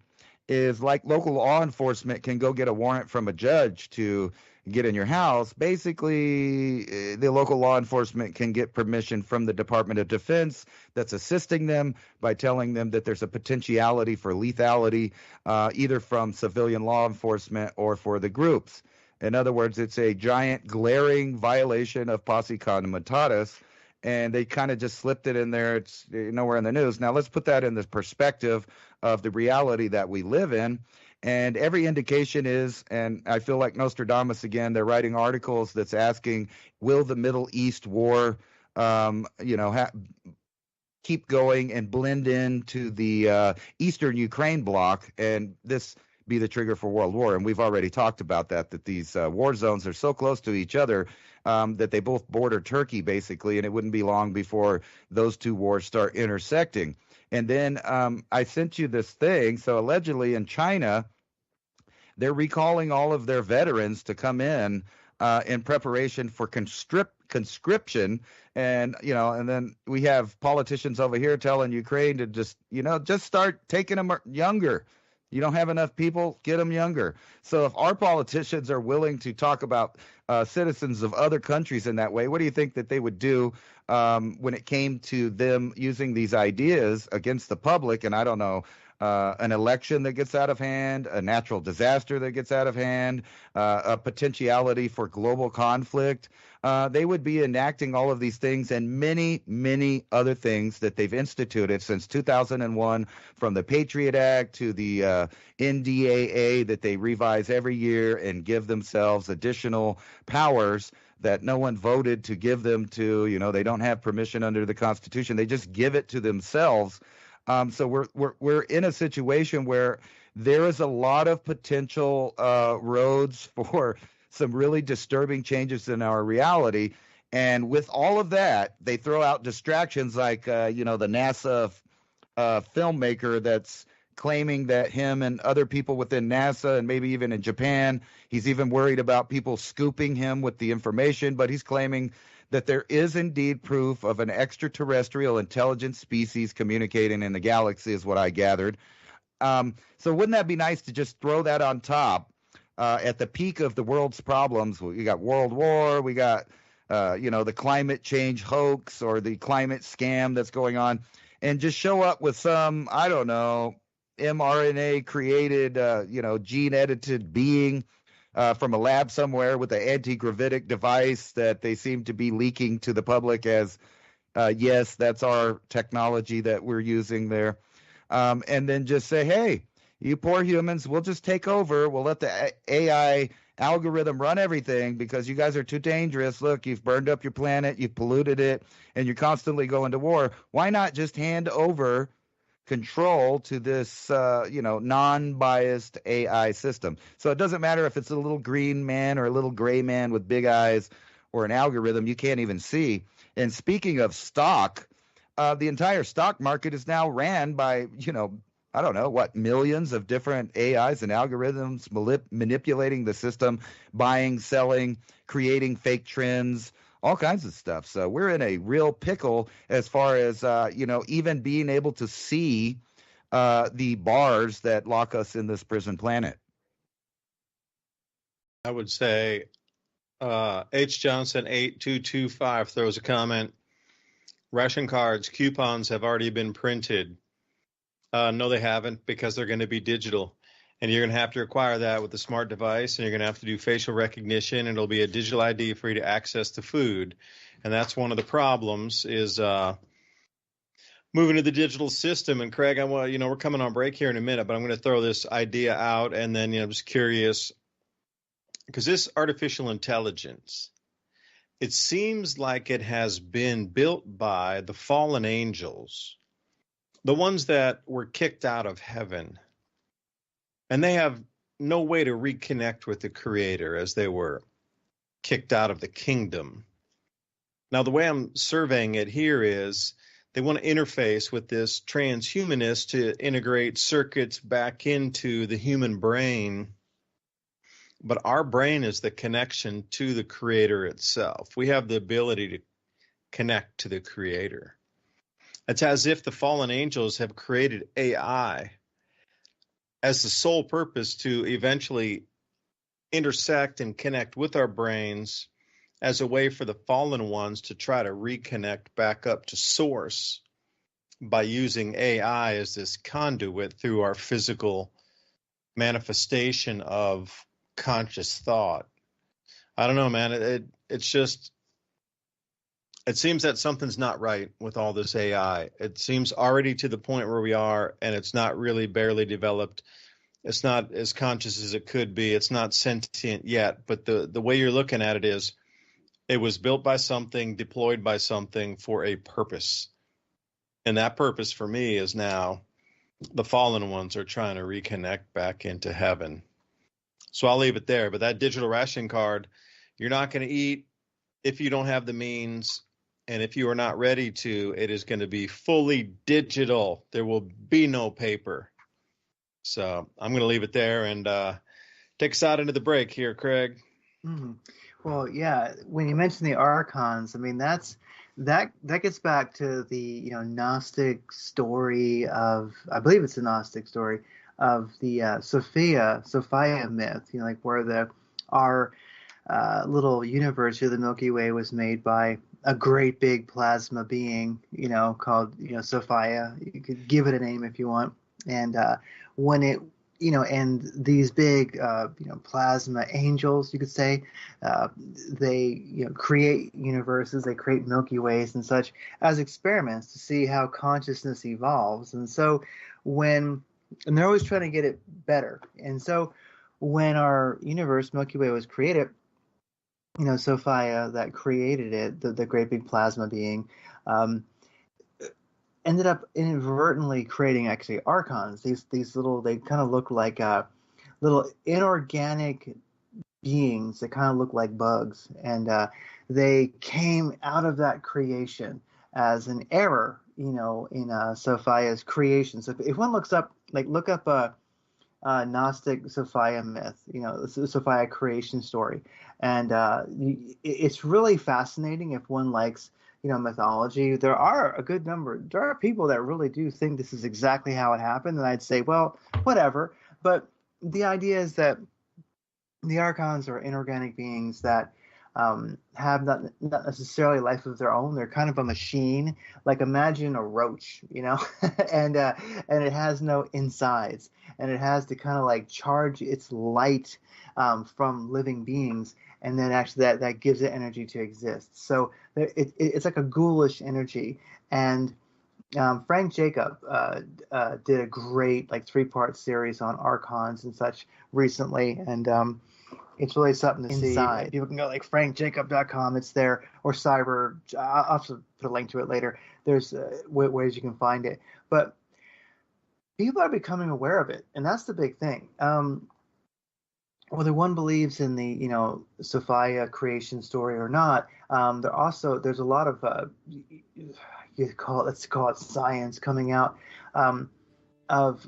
is, like local law enforcement can go get a warrant from a judge to get in your house, basically the local law enforcement can get permission from the Department of Defense that's assisting them by telling them that there's a potentiality for lethality, either from civilian law enforcement or for the groups. In other words, it's a giant glaring violation of posse comitatus, and they kind of just slipped it in there. It's nowhere in the news. Now let's put that in the perspective of the reality that we live in. And every indication is, and I feel like Nostradamus again, they're writing articles that's asking, will the Middle East war, keep going and blend into the Eastern Ukraine bloc, and this be the trigger for World War? And we've already talked about that these war zones are so close to each other that they both border Turkey, basically, and it wouldn't be long before those two wars start intersecting. And then I sent you this thing. So allegedly in China, they're recalling all of their veterans to come in preparation for conscription. And, and then we have politicians over here telling Ukraine to just start taking them younger. You don't have enough people, get them younger. So if our politicians are willing to talk about citizens of other countries in that way, what do you think that they would do when it came to them using these ideas against the public? And I don't know, an election that gets out of hand, a natural disaster that gets out of hand, a potentiality for global conflict. They would be enacting all of these things and many, many other things that they've instituted since 2001, from the Patriot Act to the NDAA that they revise every year and give themselves additional powers that no one voted to give them to. They don't have permission under the Constitution. They just give it to themselves. So we're in a situation where there is a lot of potential roads for some really disturbing changes in our reality. And with all of that, they throw out distractions like, the NASA filmmaker that's claiming that him and other people within NASA and maybe even in Japan, he's even worried about people scooping him with the information, but he's claiming that there is indeed proof of an extraterrestrial intelligent species communicating in the galaxy, is what I gathered. So wouldn't that be nice to just throw that on top at the peak of the world's problems? We got World War, we got, the climate change hoax or the climate scam that's going on, and just show up with some, I don't know, mRNA created, gene edited being from a lab somewhere with an anti-gravitic device that they seem to be leaking to the public as, yes, that's our technology that we're using there. And then just say, hey, you poor humans, we'll just take over. We'll let the AI algorithm run everything because you guys are too dangerous. Look, you've burned up your planet, you've polluted it, and you're constantly going to war. Why not just hand over control to this, non-biased AI system? So it doesn't matter if it's a little green man or a little gray man with big eyes or an algorithm you can't even see. And speaking of stock, the entire stock market is now ran by, I don't know what, millions of different AIs and algorithms manipulating the system, buying, selling, creating fake trends, all kinds of stuff. So we're in a real pickle as far as, even being able to see the bars that lock us in this prison planet. I would say H. Johnson 8225 throws a comment. Ration cards, coupons have already been printed. No, they haven't, because they're going to be digital. And you're going to have to acquire that with a smart device, and you're going to have to do facial recognition, and it'll be a digital ID for you to access the food. And that's one of the problems is moving to the digital system. And Craig, we're coming on break here in a minute, but I'm going to throw this idea out, and then, I'm just curious, because this artificial intelligence, it seems like it has been built by the fallen angels, the ones that were kicked out of heaven, and they have no way to reconnect with the Creator as they were kicked out of the kingdom. Now, the way I'm surveying it here is they want to interface with this transhumanist to integrate circuits back into the human brain. But our brain is the connection to the Creator itself. We have the ability to connect to the Creator. It's as if the fallen angels have created AI as the sole purpose to eventually intersect and connect with our brains as a way for the fallen ones to try to reconnect back up to source by using AI as this conduit through our physical manifestation of conscious thought. I don't know, man. It's just, it seems that something's not right with all this AI. It seems already to the point where we are, and it's not really barely developed. It's not as conscious as it could be. It's not sentient yet. But the way you're looking at it is, it was built by something, deployed by something for a purpose. And that purpose for me is now the fallen ones are trying to reconnect back into heaven. So I'll leave it there. But that digital ration card, you're not going to eat if you don't have the means. And if you are not ready to, it is going to be fully digital. There will be no paper. So I'm going to leave it there and take us out into the break here, Craig. Mm-hmm. Well, yeah, when you mention the archons, I mean, that gets back to the Gnostic story of, I believe it's a Gnostic story of the Sophia myth, like where our little universe here, the Milky Way, was made by a great big plasma being, called Sophia. You could give it a name if you want, and when it and these big, plasma angels, you could say, they, create universes, they create Milky Ways and such as experiments to see how consciousness evolves. And so and they're always trying to get it better. And so when our universe, Milky Way, was created, Sophia, that created it, the great big plasma being, ended up inadvertently creating actually archons. These little, they kind of look like little inorganic beings that kind of look like bugs, and they came out of that creation as an error, in Sophia's creation. So if one looks up, look up a Gnostic Sophia myth, the Sophia creation story, and it's really fascinating if one likes mythology. There are people that really do think this is exactly how it happened, and I'd say, well, whatever. But the idea is that the archons are inorganic beings that have not necessarily life of their own. They're kind of a machine. Like, imagine a roach, and it has no insides, and it has to kind of charge its light from living beings, and then actually that gives it energy to exist. So it's like a ghoulish energy. And Frank Jacob did a great 3-part series on archons and such recently, and it's really something to see. People can go frankjacob.com. It's there, or Cyber. I'll also put a link to it later. There's ways you can find it. But people are becoming aware of it, and that's the big thing. Whether one believes in the Sophia creation story or not, there's a lot of let's call it science coming out of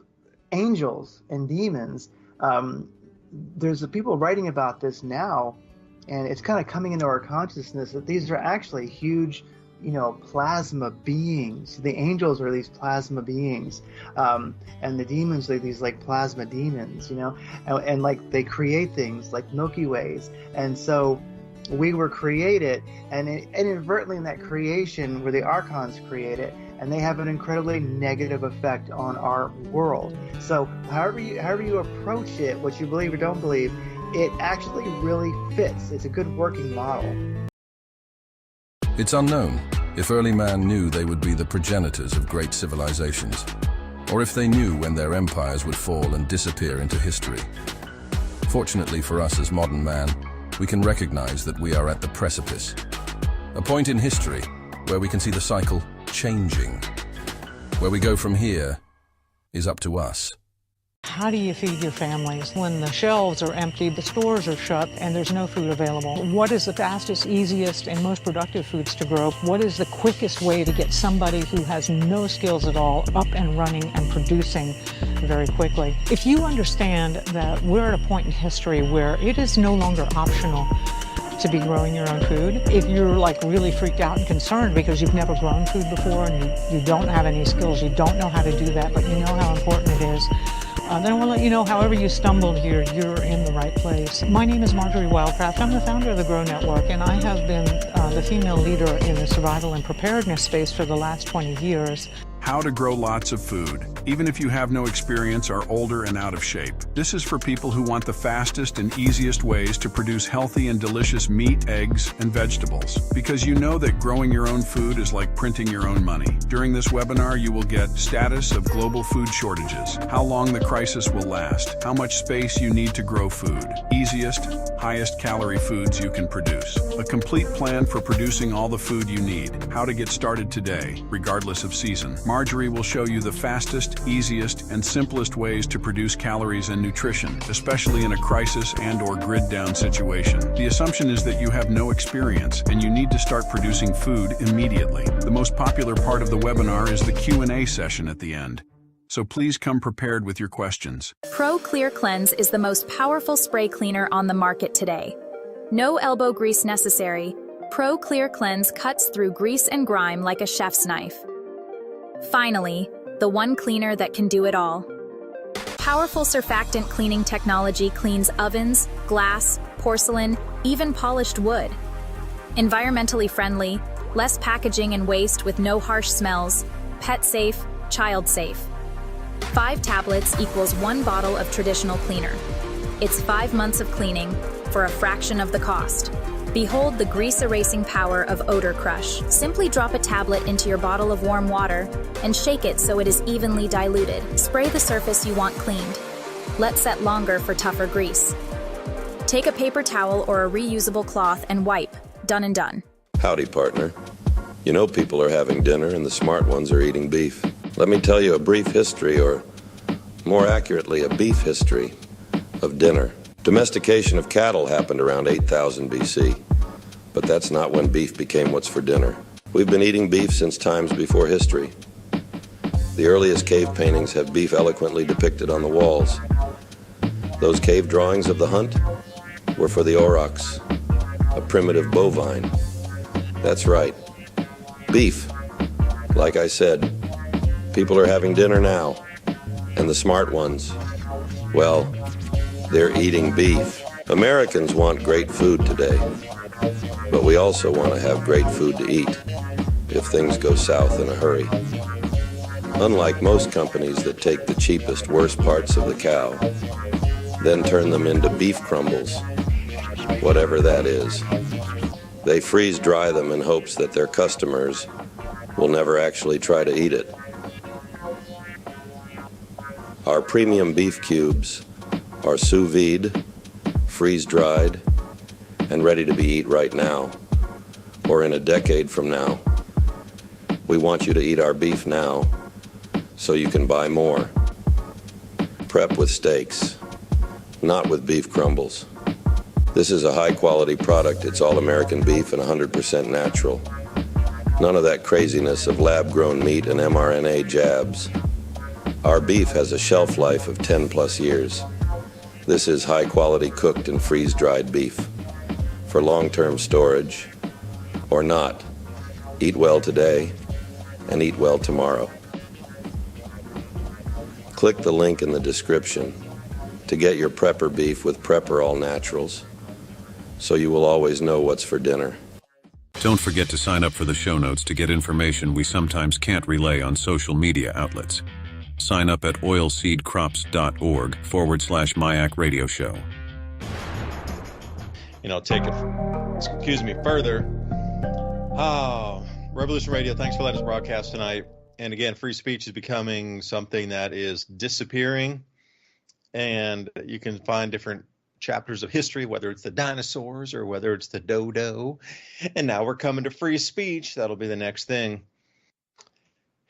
angels and demons. There's people writing about this now, and it's kind of coming into our consciousness that these are actually huge, plasma beings. The angels are these plasma beings, and the demons are these like plasma demons, and like they create things like Milky Ways. And so we were created, and inadvertently in that creation were the archons created, and they have an incredibly negative effect on our world. So however you approach it, what you believe or don't believe, it actually really fits. It's a good working model. It's unknown if early man knew they would be the progenitors of great civilizations, or if they knew when their empires would fall and disappear into history. Fortunately for us as modern man, we can recognize that we are at the precipice, a point in history where we can see the cycle changing. Where we go from here is up to us. How do you feed your families when the shelves are empty, the stores are shut, and there's no food available? What is the fastest, easiest, and most productive foods to grow? What is the quickest way to get somebody who has no skills at all up and running and producing very quickly? If you understand that we're at a point in history where it is no longer optional to be growing your own food, if you're like really freaked out and concerned because you've never grown food before and you don't have any skills, you don't know how to do that, but you know how important it is, then we'll let you know, however you stumbled here, you're in the right place. My name is Marjorie Wildcraft. I'm the founder of the Grow Network, and I have been the female leader in the survival and preparedness space for the last 20 years. How to grow lots of food, even if you have no experience, are older and out of shape. This is for people who want the fastest and easiest ways to produce healthy and delicious meat, eggs, and vegetables. Because you know that growing your own food is like printing your own money. During this webinar, you will get status of global food shortages, how long the crisis will last, how much space you need to grow food, easiest, highest calorie foods you can produce, a complete plan for producing all the food you need, how to get started today, regardless of season. Marjorie will show you the fastest, easiest, and simplest ways to produce calories and nutrition, especially in a crisis and/or grid-down situation. The assumption is that you have no experience and you need to start producing food immediately. The most popular part of the webinar is the Q&A session at the end. So please come prepared with your questions. Pro Clear Cleanse is the most powerful spray cleaner on the market today. No elbow grease necessary. Pro Clear Cleanse cuts through grease and grime like a chef's knife. Finally, the one cleaner that can do it all. Powerful surfactant cleaning technology cleans ovens, glass, porcelain, even polished wood. Environmentally friendly, less packaging and waste with no harsh smells, pet safe, child safe. 5 tablets equals 1 bottle of traditional cleaner. It's 5 months of cleaning for a fraction of the cost. Behold the grease-erasing power of Odor Crush. Simply drop a tablet into your bottle of warm water and shake it so it is evenly diluted. Spray the surface you want cleaned. Let set longer for tougher grease. Take a paper towel or a reusable cloth and wipe. Done and done. Howdy, partner. You know people are having dinner and the smart ones are eating beef. Let me tell you a brief history, or more accurately, a beef history of dinner. Domestication of cattle happened around 8000 BC, but that's not when beef became what's for dinner. We've been eating beef since times before history. The earliest cave paintings have beef eloquently depicted on the walls. Those cave drawings of the hunt were for the aurochs, a primitive bovine. That's right, beef. Like I said, people are having dinner now, and the smart ones, well, they're eating beef. Americans want great food today, but we also want to have great food to eat if things go south in a hurry. Unlike most companies that take the cheapest, worst parts of the cow, then turn them into beef crumbles, whatever that is. They freeze-dry them in hopes that their customers will never actually try to eat it. Our premium beef cubes are sous vide, freeze-dried, and ready to be eaten right now, or in a decade from now. We want you to eat our beef now, so you can buy more. Prep with steaks, not with beef crumbles. This is a high-quality product. It's all American beef and 100% natural. None of that craziness of lab-grown meat and mRNA jabs. Our beef has a shelf life of 10 plus years. This is high-quality cooked and freeze-dried beef for long-term storage or not. Eat well today and eat well tomorrow. Click the link in the description to get your Prepper beef with Prepper All Naturals, so you will always know what's for dinner. Don't forget to sign up for the show notes to get information we sometimes can't relay on social media outlets. Sign up at oilseedcrops.org/MAYAC radio show. Take it, excuse me, further. Oh, Revolution Radio, thanks for letting us broadcast tonight. And again, free speech is becoming something that is disappearing. And you can find different chapters of history, whether it's the dinosaurs or whether it's the dodo. And now we're coming to free speech. That'll be the next thing.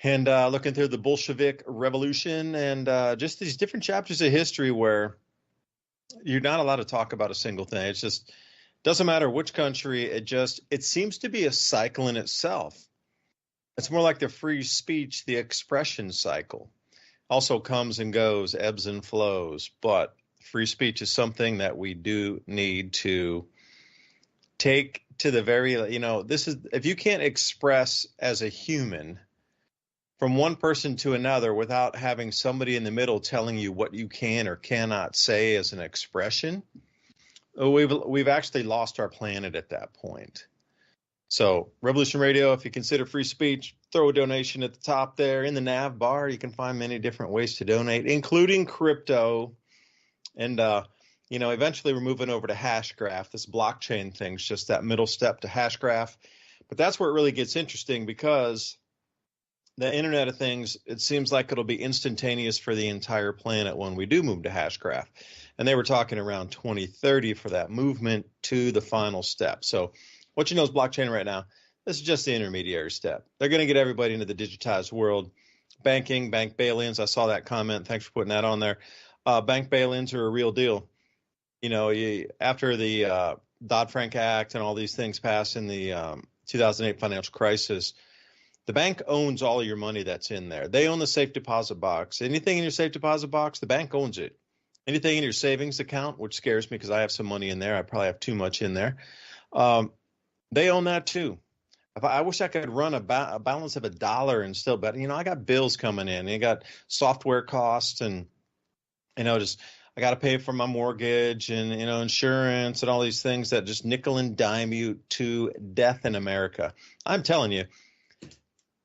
And looking through the Bolshevik Revolution and just these different chapters of history where you're not allowed to talk about a single thing. It's just doesn't matter which country. It seems to be a cycle in itself. It's more like the free speech, the expression cycle. Also comes and goes, ebbs and flows. But free speech is something that we do need to take to the very, this is, if you can't express as a human from one person to another without having somebody in the middle telling you what you can or cannot say as an expression, we've actually lost our planet at that point. So Revolution Radio, if you consider free speech, throw a donation at the top there in the nav bar. You can find many different ways to donate, including crypto. And, eventually we're moving over to Hashgraph. This blockchain thing's just that middle step to Hashgraph. But that's where it really gets interesting because the Internet of Things, it seems like it'll be instantaneous for the entire planet when we do move to Hashgraph. And they were talking around 2030 for that movement to the final step. So what you know is blockchain right now, this is just the intermediary step. They're going to get everybody into the digitized world. Banking, bank bail-ins, I saw that comment. Thanks for putting that on there. Bank bail-ins are a real deal. After the Dodd-Frank Act and all these things passed in the 2008 financial crisis, the bank owns all of your money that's in there. They own the safe deposit box. Anything in your safe deposit box, the bank owns it. Anything in your savings account, which scares me because I have some money in there. I probably have too much in there. They own that too. I wish I could run a balance of $1 and still, but I got bills coming in. I got software costs and, I got to pay for my mortgage and, insurance and all these things that just nickel and dime you to death in America. I'm telling you,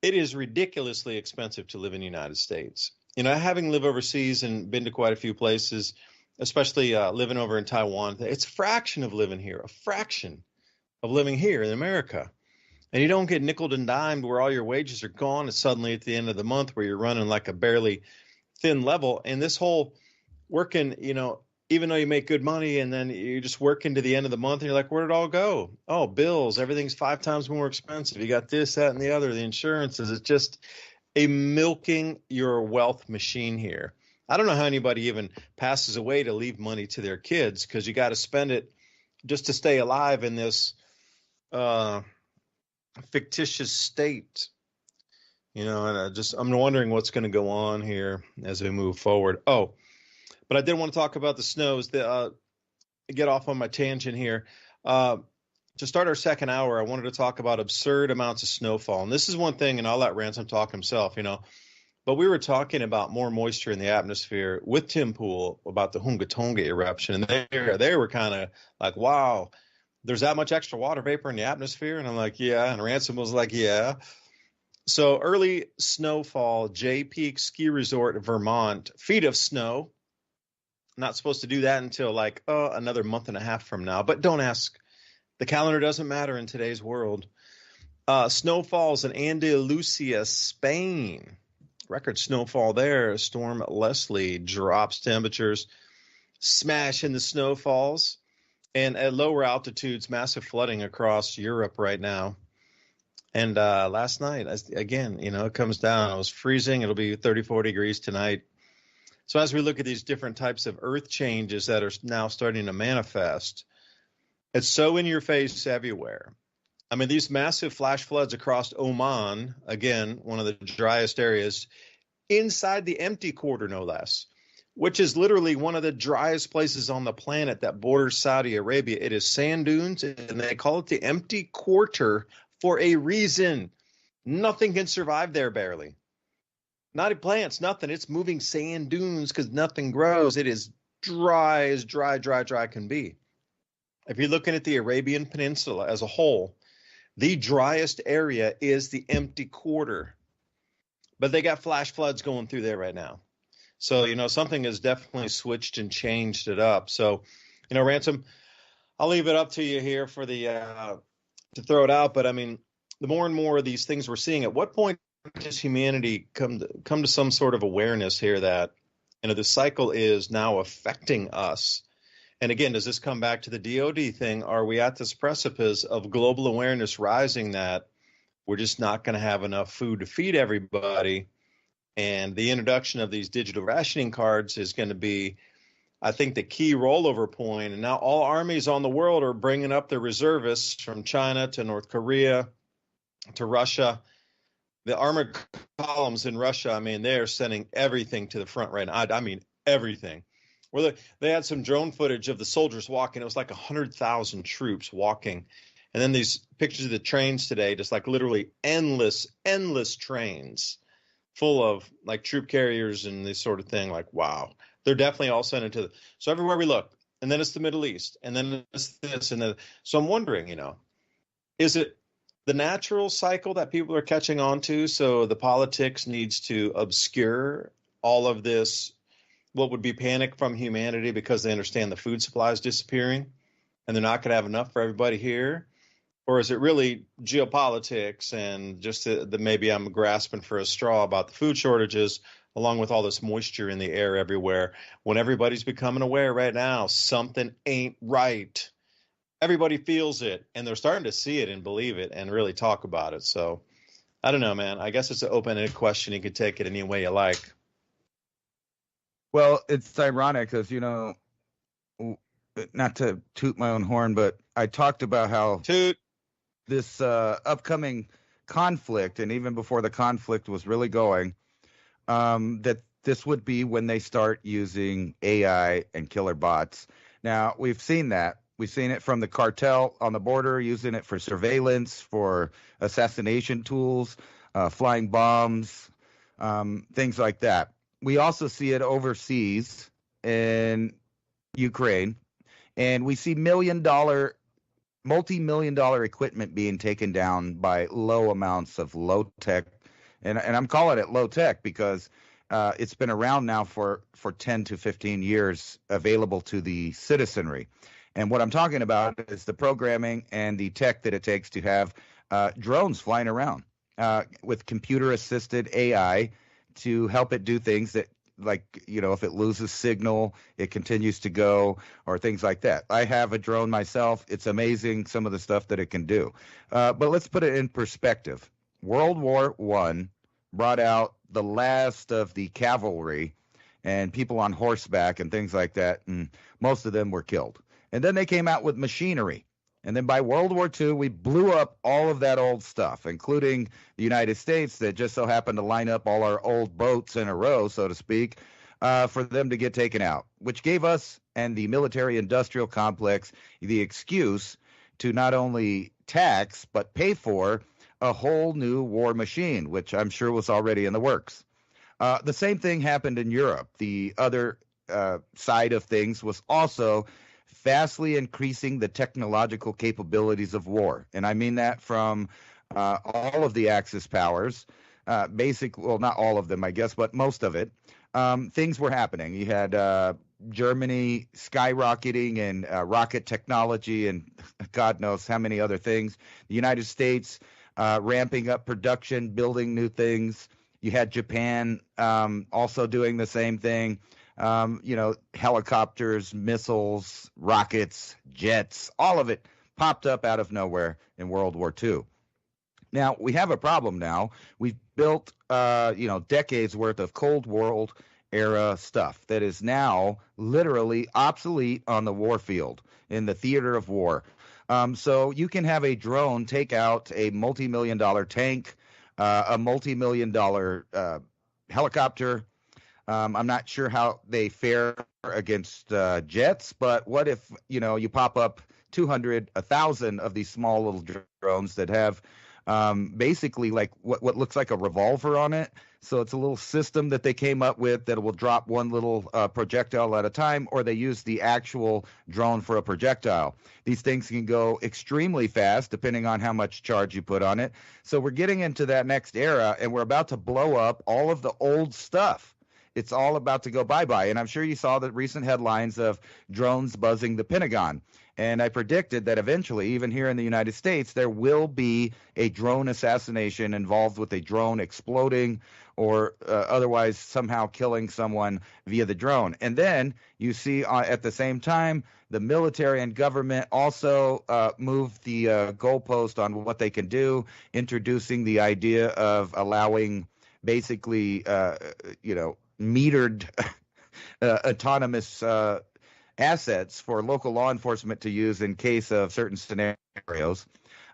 it is ridiculously expensive to live in the United States. Having lived overseas and been to quite a few places, especially living over in Taiwan, it's a fraction of living here, a fraction of living here in America. And you don't get nickeled and dimed where all your wages are gone. It's suddenly at the end of the month where you're running like a barely thin level. And this whole working, even though you make good money and then you just work into the end of the month and you're like, where'd it all go? Oh, bills, everything's 5 times more expensive. You got this, that, and the other, the insurances. It's just a milking your wealth machine here. I don't know how anybody even passes away to leave money to their kids because you got to spend it just to stay alive in this fictitious state. And I'm wondering what's going to go on here as we move forward. Oh, but I did want to talk about the snows. Get off on my tangent here. To start our second hour, I wanted to talk about absurd amounts of snowfall. And this is one thing, and I'll let Ransom talk himself, But we were talking about more moisture in the atmosphere with Tim Pool about the Hunga Tonga eruption. And they were kind of like, wow, there's that much extra water vapor in the atmosphere? And I'm like, yeah. And Ransom was like, yeah. So early snowfall, Jay Peak Ski Resort, Vermont, feet of snow. Not supposed to do that until like another month and a half from now. But don't ask. The calendar doesn't matter in today's world. Snowfalls in Andalusia, Spain. Record snowfall there. Storm Leslie drops temperatures. Smash in the snowfalls. And at lower altitudes, massive flooding across Europe right now. And last night, again, it comes down. It was freezing. It'll be 34 degrees tonight. So as we look at these different types of earth changes that are now starting to manifest, it's so in your face everywhere. I mean, these massive flash floods across Oman, again, one of the driest areas, inside the empty quarter, no less, which is literally one of the driest places on the planet that borders Saudi Arabia. It is sand dunes, and they call it the empty quarter for a reason. Nothing can survive there, barely. Not plants, nothing. It's moving sand dunes because nothing grows. It is dry as dry can be. If you're looking at the Arabian Peninsula as a whole, the driest area is the empty quarter. But they got flash floods going through there right now. So, something has definitely switched and changed it up. So, Ransom, I'll leave it up to you here for to throw it out. But I mean, the more and more of these things we're seeing, at what point does humanity come to some sort of awareness here that, the cycle is now affecting us? And again, does this come back to the DoD thing? Are we at this precipice of global awareness rising that we're just not going to have enough food to feed everybody? And the introduction of these digital rationing cards is going to be, I think, the key rollover point. And now all armies on the world are bringing up their reservists from China to North Korea to Russia. The armored columns in Russia, I mean, they're sending everything to the front right now. I mean, everything. Well, they had some drone footage of the soldiers walking. It was like 100,000 troops walking. And then these pictures of the trains today, just like literally endless trains full of like troop carriers and this sort of thing. Like, wow, they're definitely all sent into so everywhere we look. And then it's the Middle East. And then it's this. And then, so I'm wondering, is it the natural cycle that people are catching on to? So the politics needs to obscure all of this, what would be panic from humanity, because they understand the food supply is disappearing and they're not going to have enough for everybody here? Or is it really geopolitics and just the maybe I'm grasping for a straw about the food shortages, along with all this moisture in the air everywhere, when everybody's becoming aware right now something ain't right? Everybody feels it, and they're starting to see it and believe it and really talk about it. So I don't know, man. I guess it's an open-ended question. You can take it any way you like. Well, it's ironic because, not to toot my own horn, but I talked about how this upcoming conflict, and even before the conflict was really going, that this would be when they start using AI and killer bots. Now, we've seen that. We've seen it from the cartel on the border, using it for surveillance, for assassination tools, flying bombs, things like that. We also see it overseas in Ukraine, and we see multi-million dollar equipment being taken down by low amounts of low tech. And I'm calling it low tech because it's been around now for 10 to 15 years, available to the citizenry. And what I'm talking about is the programming and the tech that it takes to have drones flying around with computer-assisted AI to help it do things that, like, if it loses signal, it continues to go, or things like that. I have a drone myself. It's amazing, some of the stuff that it can do. But let's put it in perspective. World War I brought out the last of the cavalry and people on horseback and things like that, and most of them were killed. And then they came out with machinery. And then by World War II, we blew up all of that old stuff, including the United States, that just so happened to line up all our old boats in a row, so to speak, for them to get taken out, which gave us and the military-industrial complex the excuse to not only tax but pay for a whole new war machine, which I'm sure was already in the works. The same thing happened in Europe. The other side of things was also vastly increasing the technological capabilities of war. And I mean that from all of the Axis powers, well, not all of them, I guess, but most of it. Things were happening. You had Germany skyrocketing in rocket technology and God knows how many other things. The United States ramping up production, building new things. You had Japan also doing the same thing. Helicopters, missiles, rockets, jets, all of it popped up out of nowhere in World War II. Now, we have a problem now. We've built, decades worth of Cold War era stuff that is now literally obsolete on the war field, in the theater of war. So you can have a drone take out a multi-million-dollar tank, a multi-million-dollar helicopter. I'm not sure how they fare against jets, but what if, you pop up 200, 1,000 of these small little drones that have basically like what looks like a revolver on it. So it's a little system that they came up with that will drop one little projectile at a time, or they use the actual drone for a projectile. These things can go extremely fast depending on how much charge you put on it. So we're getting into that next era, and we're about to blow up all of the old stuff. It's all about to go bye-bye. And I'm sure you saw the recent headlines of drones buzzing the Pentagon. And I predicted that eventually, even here in the United States, there will be a drone assassination involved with a drone exploding or otherwise somehow killing someone via the drone. And then you see at the same time, the military and government also moved the goalpost on what they can do, introducing the idea of allowing basically, metered autonomous assets for local law enforcement to use in case of certain scenarios.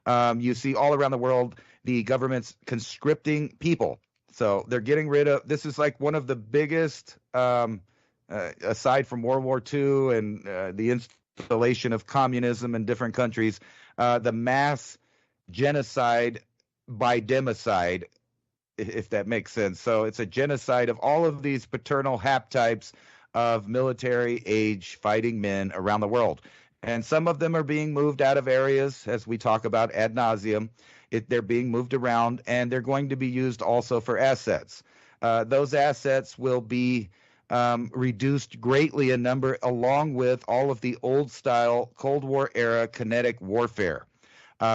You see all around the world the government's conscripting people. So they're getting rid of, this is like one of the biggest, aside from World War II and the installation of communism in different countries, the mass genocide by democide, if that makes sense. So it's a genocide of all of these paternal haptypes of military age fighting men around the world. And some of them are being moved out of areas, as we talk about ad nauseum. They're being moved around, and they're going to be used also for assets. Those assets will be reduced greatly in number, along with all of the old-style Cold War era kinetic warfare,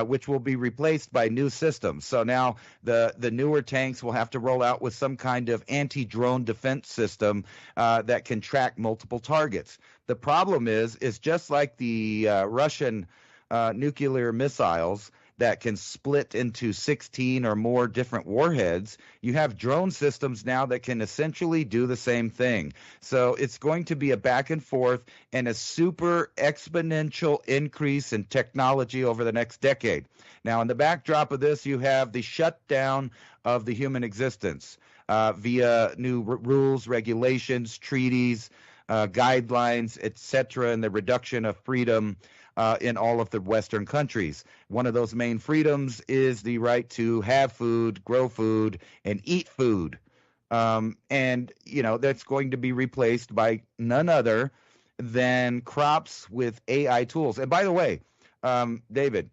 which will be replaced by new systems. So now the newer tanks will have to roll out with some kind of anti-drone defense system that can track multiple targets. The problem is just like the Russian nuclear missiles that can split into 16 or more different warheads, you have drone systems now that can essentially do the same thing. So it's going to be a back and forth and a super exponential increase in technology over the next decade. Now, in the backdrop of this, you have the shutdown of the human existence via new rules, regulations, treaties, guidelines, etc., and the reduction of freedom in all of the Western countries. One of those main freedoms is the right to have food, grow food, and eat food. And, that's going to be replaced by none other than crops with AI tools. And by the way, David,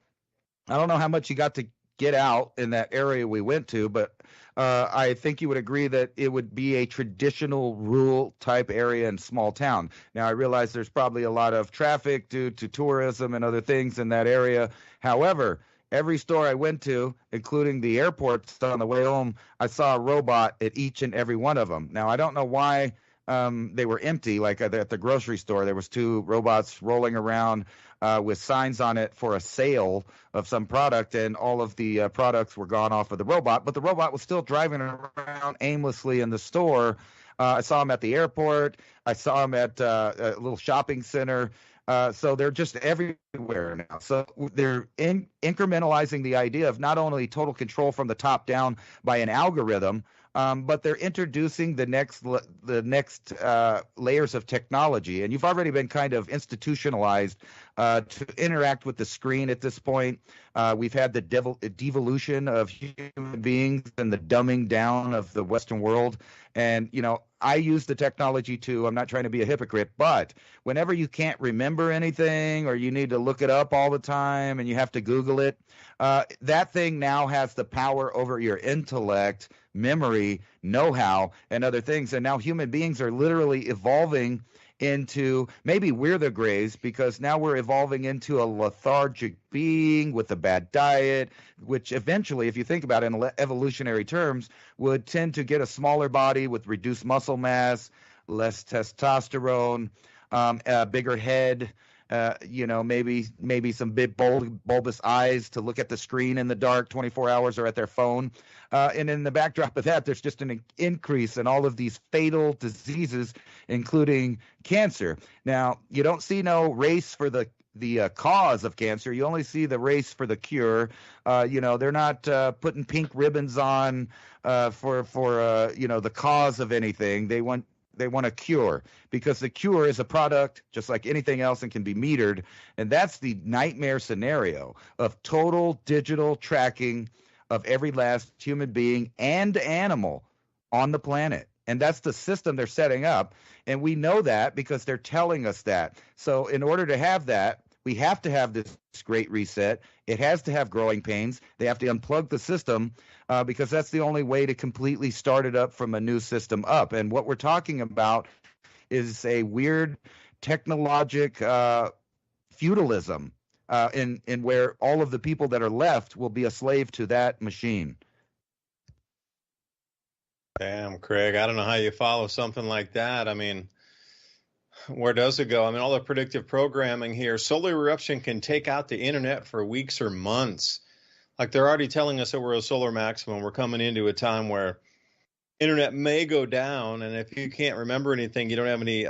I don't know how much you got to get out in that area we went to, but I think you would agree that it would be a traditional rural type area and small town. Now, I realize there's probably a lot of traffic due to tourism and other things in that area. However, every store I went to, including the airports on the way home, I saw a robot at each and every one of them. Now, I don't know why they were empty. Like at the grocery store, there was 2 robots rolling around with signs on it for a sale of some product, and all of the products were gone off of the robot, but the robot was still driving around aimlessly in the store. I saw him at the airport. I saw him at a little shopping center. So they're just everywhere now. So they're incrementalizing the idea of not only total control from the top down by an algorithm, but they're introducing the next layers of technology. And you've already been kind of institutionalized to interact with the screen at this point. We've had the devolution of human beings and the dumbing down of the Western world. And, I use the technology too. I'm not trying to be a hypocrite, but whenever you can't remember anything or you need to look it up all the time and you have to Google it, that thing now has the power over your intellect, memory, know-how, and other things. And now human beings are literally evolving into, maybe we're the grays, because now we're evolving into a lethargic being with a bad diet, which eventually, if you think about it in evolutionary terms, would tend to get a smaller body with reduced muscle mass, less testosterone, a bigger head, maybe some big bulbous eyes to look at the screen in the dark 24 hours or at their phone. And in the backdrop of that, there's just an increase in all of these fatal diseases, including cancer. Now, you don't see no race for the the cause of cancer. You only see the race for the cure. They're not putting pink ribbons on for the cause of anything. They want a cure, because the cure is a product just like anything else and can be metered. And that's the nightmare scenario of total digital tracking of every last human being and animal on the planet. And that's the system they're setting up. And we know that because they're telling us that. So in order to have that, we have to have this great reset. It has to have growing pains. They have to unplug the system because that's the only way to completely start it up from a new system up. And what we're talking about is a weird technologic feudalism in where all of the people that are left will be a slave to that machine. Damn, Craig, I don't know how you follow something like that. I mean, where does it go? I mean, all the predictive programming here, solar eruption can take out the internet for weeks or months. Like, they're already telling us that we're a solar maximum. We're coming into a time where internet may go down. And if you can't remember anything, you don't have any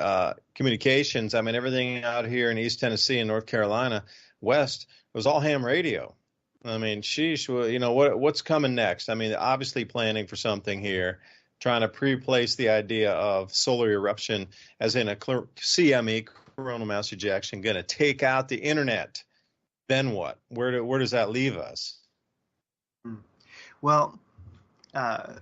communications. I mean, everything out here in East Tennessee and North Carolina, West, was all ham radio. I mean, sheesh, what's coming next? I mean, obviously planning for something here, trying to pre-place the idea of solar eruption as in a CME, coronal mass ejection, going to take out the internet. Then what? Where does that leave us? Well, old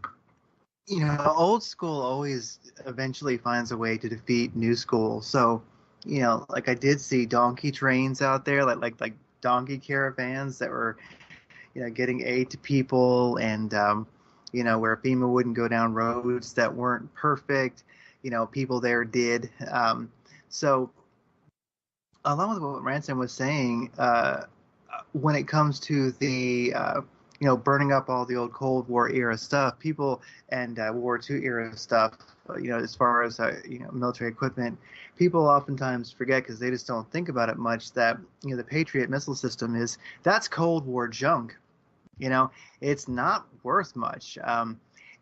school always eventually finds a way to defeat new school. So, like I did see donkey trains out there, like donkey caravans that were, getting aid to people, and where FEMA wouldn't go down roads that weren't perfect, people there did. So along with what Ransom was saying, when it comes to the burning up all the old Cold War era stuff, people, and World War II era stuff, as far as military equipment, people oftentimes forget, because they just don't think about it much, that the Patriot missile system that's Cold War junk. It's not worth much.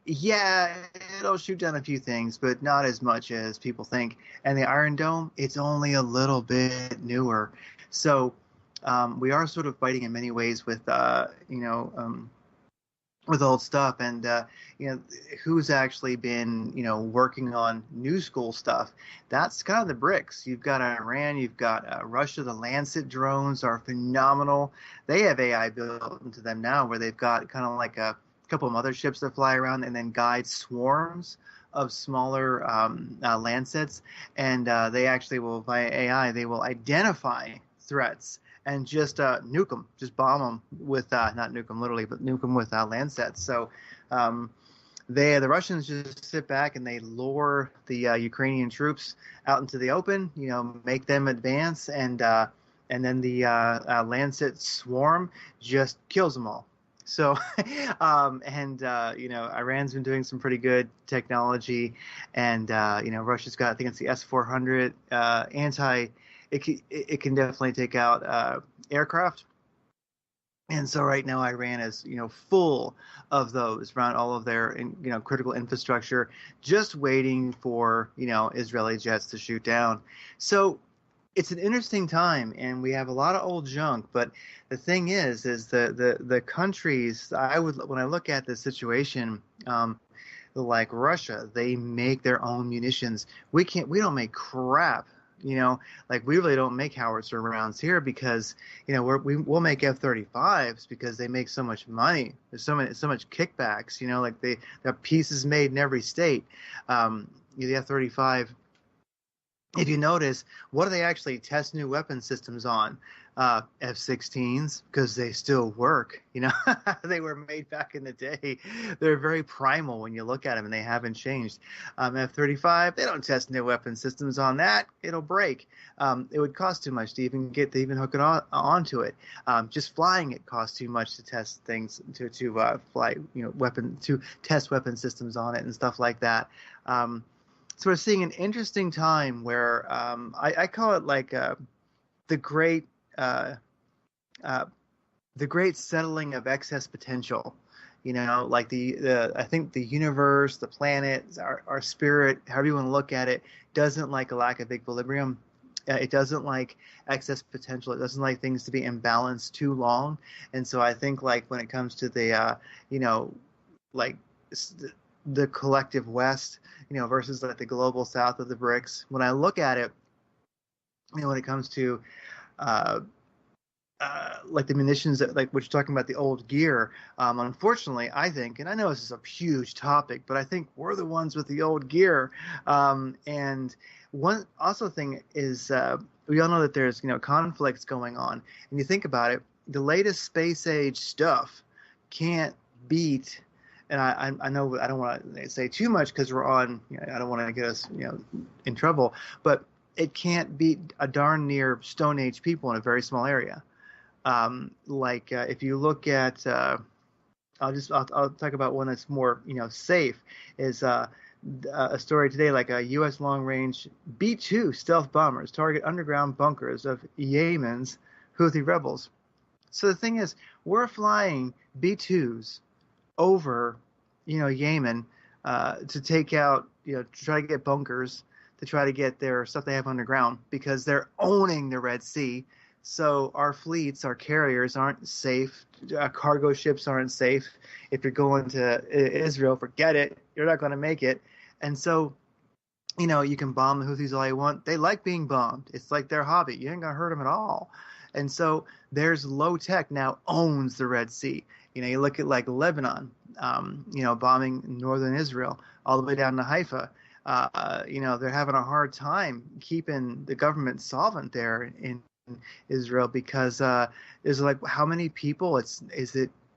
Yeah, it'll shoot down a few things, but not as much as people think. And the Iron Dome, it's only a little bit newer. So we are sort of fighting in many ways with old stuff. And who's actually been working on new school stuff? That's kind of the BRICS. You've got Iran, you've got Russia. The Lancet drones are phenomenal. They have AI built into them now, where they've got kind of like a couple of motherships that fly around and then guide swarms of smaller Lancets, and they actually will, via AI, they will identify threats and just nuke them, just bomb them with, not nuke them literally, but nuke them with Lancets. So the Russians just sit back and they lure the Ukrainian troops out into the open, make them advance, and then the Lancet swarm just kills them all. So, Iran's been doing some pretty good technology, and Russia's got, I think it's the S-400 It can definitely take out aircraft. And so right now Iran is, full of those around all of their, critical infrastructure, just waiting for, Israeli jets to shoot down. So it's an interesting time, and we have a lot of old junk. But the thing is the countries, when I look at the situation, like Russia, they make their own munitions. We don't make crap. Like we really don't make howitzer rounds here, because we'll make F-35s because they make so much money. There's so much kickbacks. Like they have pieces made in every state. The F-35. If you notice, what do they actually test new weapon systems on? F-16s, because they still work. They were made back in the day. They're very primal when you look at them, and they haven't changed. F-35, they don't test new weapon systems on that. It'll break. It would cost too much to even hook it onto it. Just flying it costs too much to test things, to fly to test weapon systems on it and stuff like that. So we're seeing an interesting time where I call it like the great settling of excess potential. Like I think the universe, the planet, our spirit, however you want to look at it, doesn't like a lack of equilibrium. It doesn't like excess potential. It doesn't like things to be imbalanced too long. And so I think like when it comes to the, like the collective West, versus like the global South of the BRICS, when I look at it, when it comes to like the munitions that, like what you're talking about, the old gear. Unfortunately, I think, and I know this is a huge topic, but I think we're the ones with the old gear. And one also thing is, we all know that there's conflicts going on, and you think about it, the latest space age stuff can't beat. And I know I don't want to say too much because we're on. I don't want to get us in trouble, but it can't beat a darn near Stone Age people in a very small area. If you look at, I'll talk about one that's more safe. Is a story today, like a U.S. long-range B-2 stealth bombers target underground bunkers of Yemen's Houthi rebels. So the thing is, we're flying B-2s over, Yemen, to take out, to try to get bunkers, to try to get their stuff they have underground, because they're owning the Red Sea. So our fleets, our carriers aren't safe. Cargo ships aren't safe. If you're going to Israel, forget it. You're not going to make it. And so, you can bomb the Houthis all you want. They like being bombed. It's like their hobby. You ain't going to hurt them at all. And so there's low tech now owns the Red Sea. You look at like Lebanon, bombing northern Israel all the way down to Haifa. They're having a hard time keeping the government solvent there in Israel because there's like how many people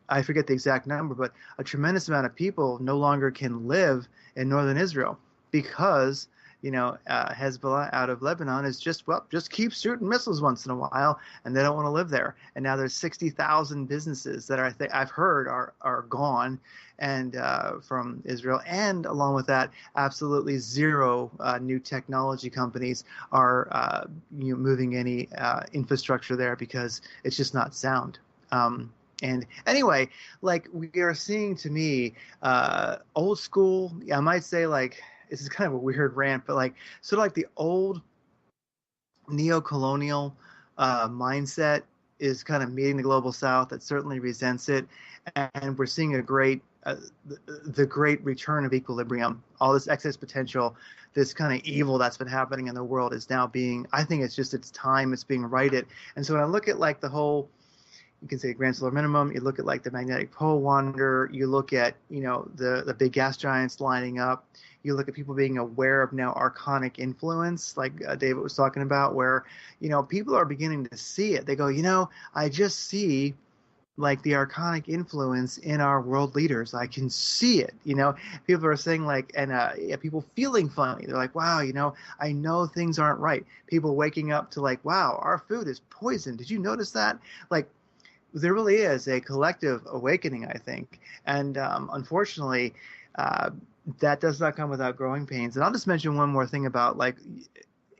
I forget the exact number, but a tremendous amount of people no longer can live in northern Israel because Hezbollah out of Lebanon is just keep shooting missiles once in a while, and they don't want to live there. And now there's 60,000 businesses that I've heard are gone and from Israel, and along with that, absolutely zero new technology companies are moving any infrastructure there because it's just not sound. And anyway, like we are seeing, to me, old school. I might say like. This is kind of a weird rant, but like sort of like the old neo-colonial mindset is kind of meeting the global South that certainly resents it, and we're seeing the great return of equilibrium. All this excess potential, this kind of evil that's been happening in the world is now being. I think it's time. It's being righted. And so when I look at like the whole. You can say grand solar minimum. You look at like the magnetic pole wander. You look at the big gas giants lining up. You look at people being aware of now archonic influence, like David was talking about, where people are beginning to see it. They go, I just see like the archonic influence in our world leaders. I can see it. People are saying like, and people feeling funny. They're like, wow, I know things aren't right. People waking up to like, wow, our food is poisoned. Did you notice that? Like. There really is a collective awakening, I think. And unfortunately, that does not come without growing pains. And I'll just mention one more thing about like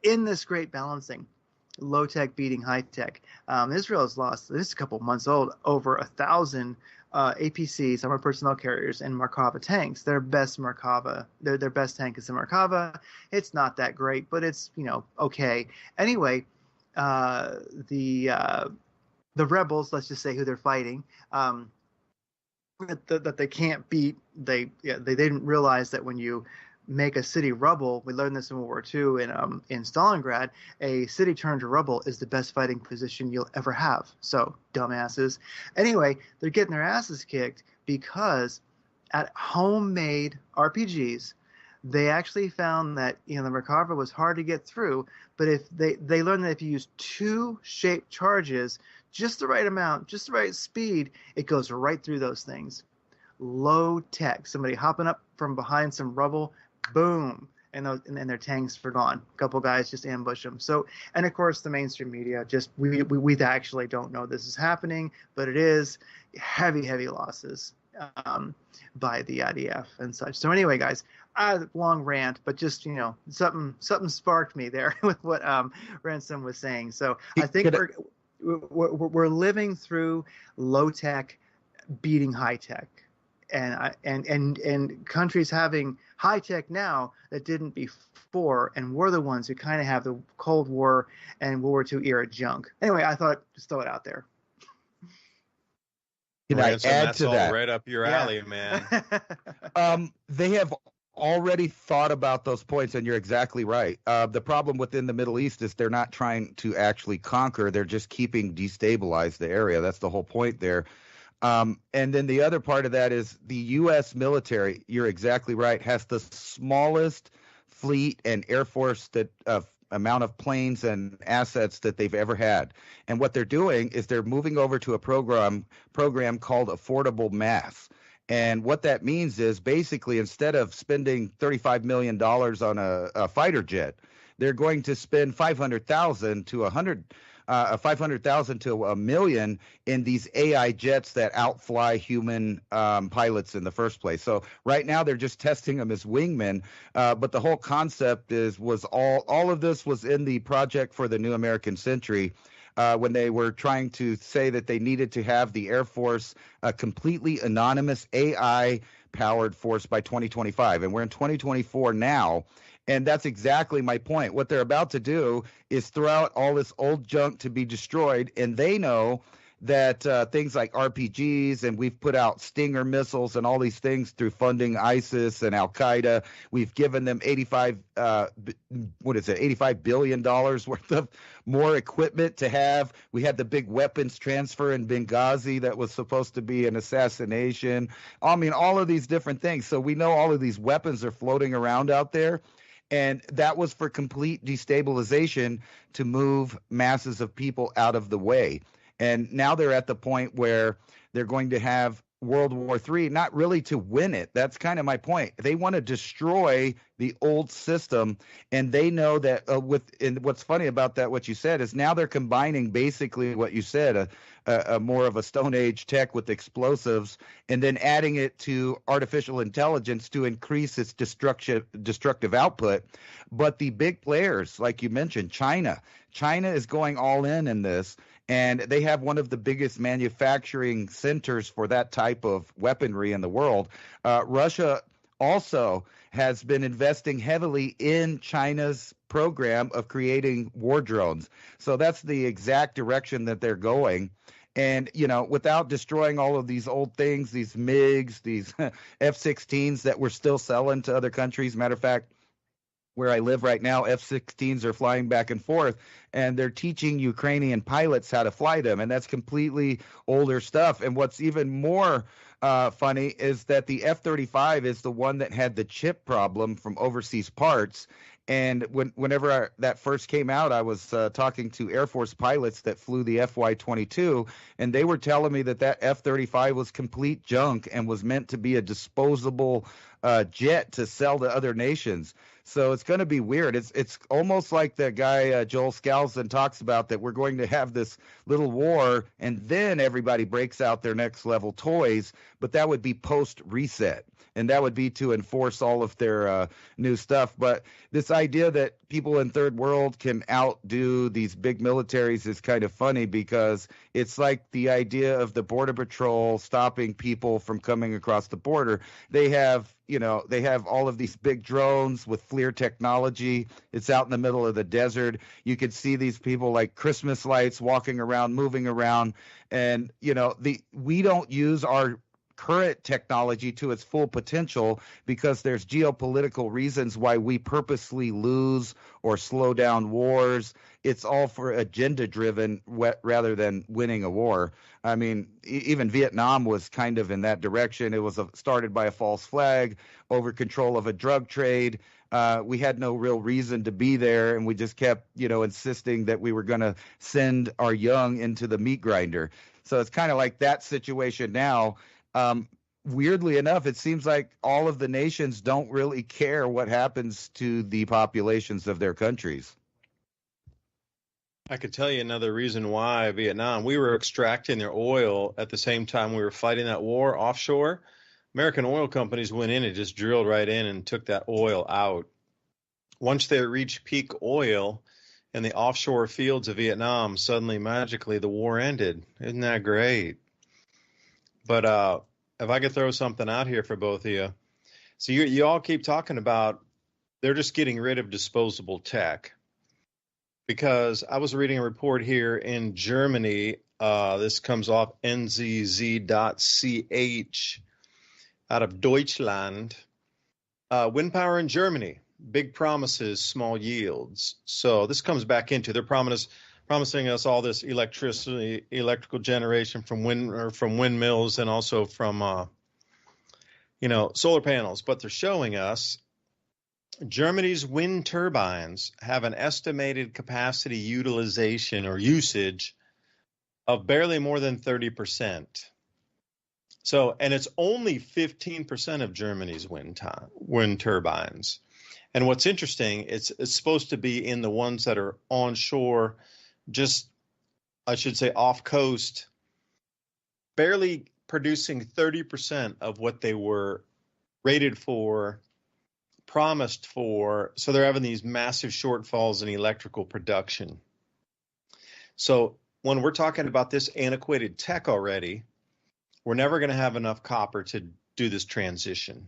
in this great balancing, low tech beating high tech. Israel has lost, this is a couple months old, over 1,000 APCs, armored personnel carriers, and Markava tanks. Their best Markava, their best tank is the Markava. It's not that great, but it's okay. Anyway, the rebels, let's just say who they're fighting, that they can't beat. They didn't realize that when you make a city rubble, we learned this in World War II in Stalingrad, a city turned to rubble is the best fighting position you'll ever have. So dumbasses. Anyway, they're getting their asses kicked because at homemade RPGs, they actually found that the Merkava was hard to get through, but if they learned that if you use two shaped charges, just the right amount, just the right speed, it goes right through those things. Low tech, somebody hopping up from behind some rubble, boom, and their tanks are gone. A couple guys just ambush them. So, and of course the mainstream media just we actually don't know this is happening, but it is heavy losses by the IDF and such. So anyway, guys, long rant, but just something sparked me there with what Ransom was saying. So I think we're living through low tech beating high tech, and countries having high tech now that didn't before, and we're the ones who kind of have the Cold War and World War II era junk. Anyway, I thought just throw it out there. Can I Ransom, add that's to all that? right up your alley, man. They have already thought about those points, and you're exactly right. The problem within the Middle East is they're not trying to actually conquer; they're just keeping destabilized the area. That's the whole point there. And then the other part of that is the U.S. military. You're exactly right. Has the smallest fleet and air force that amount of planes and assets that they've ever had. And what they're doing is they're moving over to a program called Affordable Mass. And what that means is basically instead of spending $35 million on a fighter jet, they're going to spend $500,000 to $500,000 to $1 million in these AI jets that outfly human pilots in the first place. So right now they're just testing them as wingmen, but the whole concept was all of this was in the project for the New American Century. When they were trying to say that they needed to have the Air Force a completely anonymous AI-powered force by 2025. And we're in 2024 now, and that's exactly my point. What they're about to do is throw out all this old junk to be destroyed, and they know that things like RPGs, and we've put out Stinger missiles and all these things through funding ISIS and Al-Qaeda. We've given them $85 billion worth of more equipment to have. We had the big weapons transfer in Benghazi that was supposed to be an assassination. I mean, all of these different things. So we know all of these weapons are floating around out there. And that was for complete destabilization to move masses of people out of the way. And now they're at the point where they're going to have World War III, not really to win it. That's kind of my point. They want to destroy the old system, and they know that and what's funny about that, what you said, is now they're combining basically what you said, a more of a Stone Age tech with explosives, and then adding it to artificial intelligence to increase its destructive output. But the big players, like you mentioned, China is going all in this. And they have one of the biggest manufacturing centers for that type of weaponry in the world. Russia also has been investing heavily in China's program of creating war drones. So that's the exact direction that they're going. And, without destroying all of these old things, these MiGs, these F-16s that we're still selling to other countries. Matter of fact, where I live right now, F-16s are flying back and forth, and they're teaching Ukrainian pilots how to fly them, and that's completely older stuff. And what's even more funny is that the F-35 is the one that had the chip problem from overseas parts. And whenever that first came out, I was talking to Air Force pilots that flew the FY-22, and they were telling me that F-35 was complete junk and was meant to be a disposable jet to sell to other nations. So it's going to be weird. It's almost like the guy Joel Skousen talks about, that we're going to have this little war and then everybody breaks out their next level toys, but that would be post reset. And that would be to enforce all of their new stuff. But this idea that people in third world can outdo these big militaries is kind of funny, because it's like the idea of the Border Patrol stopping people from coming across the border. They have all of these big drones with FLIR technology. It's out in the middle of the desert. You could see these people like Christmas lights walking around, moving around. And, we don't use our current technology to its full potential because there's geopolitical reasons why we purposely lose or slow down wars. It's all for agenda driven rather than winning a war. I mean, even Vietnam was kind of in that direction. It was started by a false flag, over control of a drug trade. We had no real reason to be there, and we just kept, insisting that we were going to send our young into the meat grinder. So it's kind of like that situation now. Weirdly enough, it seems like all of the nations don't really care what happens to the populations of their countries. I could tell you another reason why Vietnam. We were extracting their oil at the same time we were fighting that war offshore. American oil companies went in and just drilled right in and took that oil out. Once they reached peak oil in the offshore fields of Vietnam, suddenly, magically, the war ended. Isn't that great? But if I could throw something out here for both of you. So you all keep talking about they're just getting rid of disposable tech. Because I was reading a report here in Germany. This comes off nzz.ch out of Deutschland. Wind power in Germany, big promises, small yields. So this comes back into they're promising us all this electrical generation from windmills and also from solar panels. But they're showing us Germany's wind turbines have an estimated capacity utilization or usage of barely more than 30%. So, and it's only 15% of Germany's wind turbines. And what's interesting, it's supposed to be in the ones that are onshore, just, I should say, off coast, barely producing 30% of what they were rated for, promised for. So they're having these massive shortfalls in electrical production. So when we're talking about this antiquated tech already, we're never going to have enough copper to do this transition.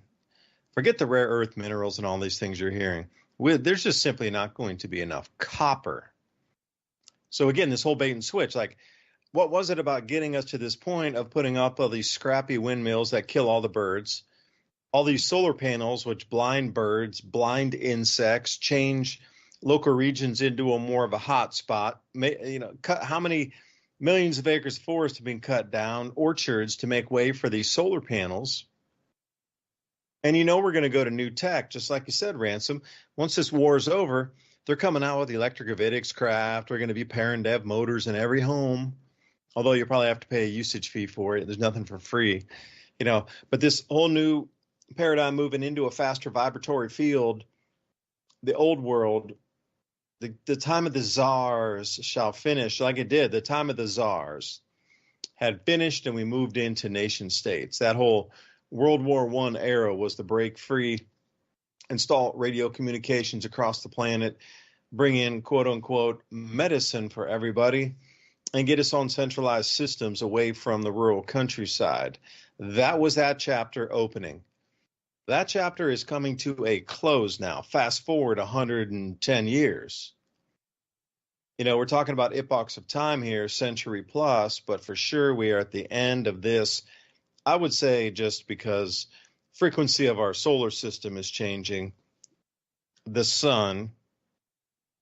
Forget the rare earth minerals and all these things you're hearing. There's just simply not going to be enough copper. So again, this whole bait and switch, like what was it about getting us to this point of putting up all these scrappy windmills that kill all the birds? All these solar panels, which blind birds, blind insects, change local regions into a more of a hot spot. How many millions of acres of forest have been cut down, orchards to make way for these solar panels. And we're going to go to new tech, just like you said, Ransom. Once this war is over, they're coming out with electrogravitic craft. We're going to be parent dev motors in every home, although you probably have to pay a usage fee for it. There's nothing for free, but this whole new paradigm moving into a faster vibratory field, the old world, the time of the czars shall finish like it did. The time of the czars had finished and we moved into nation states. That whole World War I era was the break free, install radio communications across the planet, bring in quote unquote medicine for everybody and get us on centralized systems away from the rural countryside. That was that chapter opening. That chapter is coming to a close now. Fast forward 110 years. We're talking about epochs of time here, century plus, but for sure we are at the end of this. I would say just because frequency of our solar system is changing. The sun,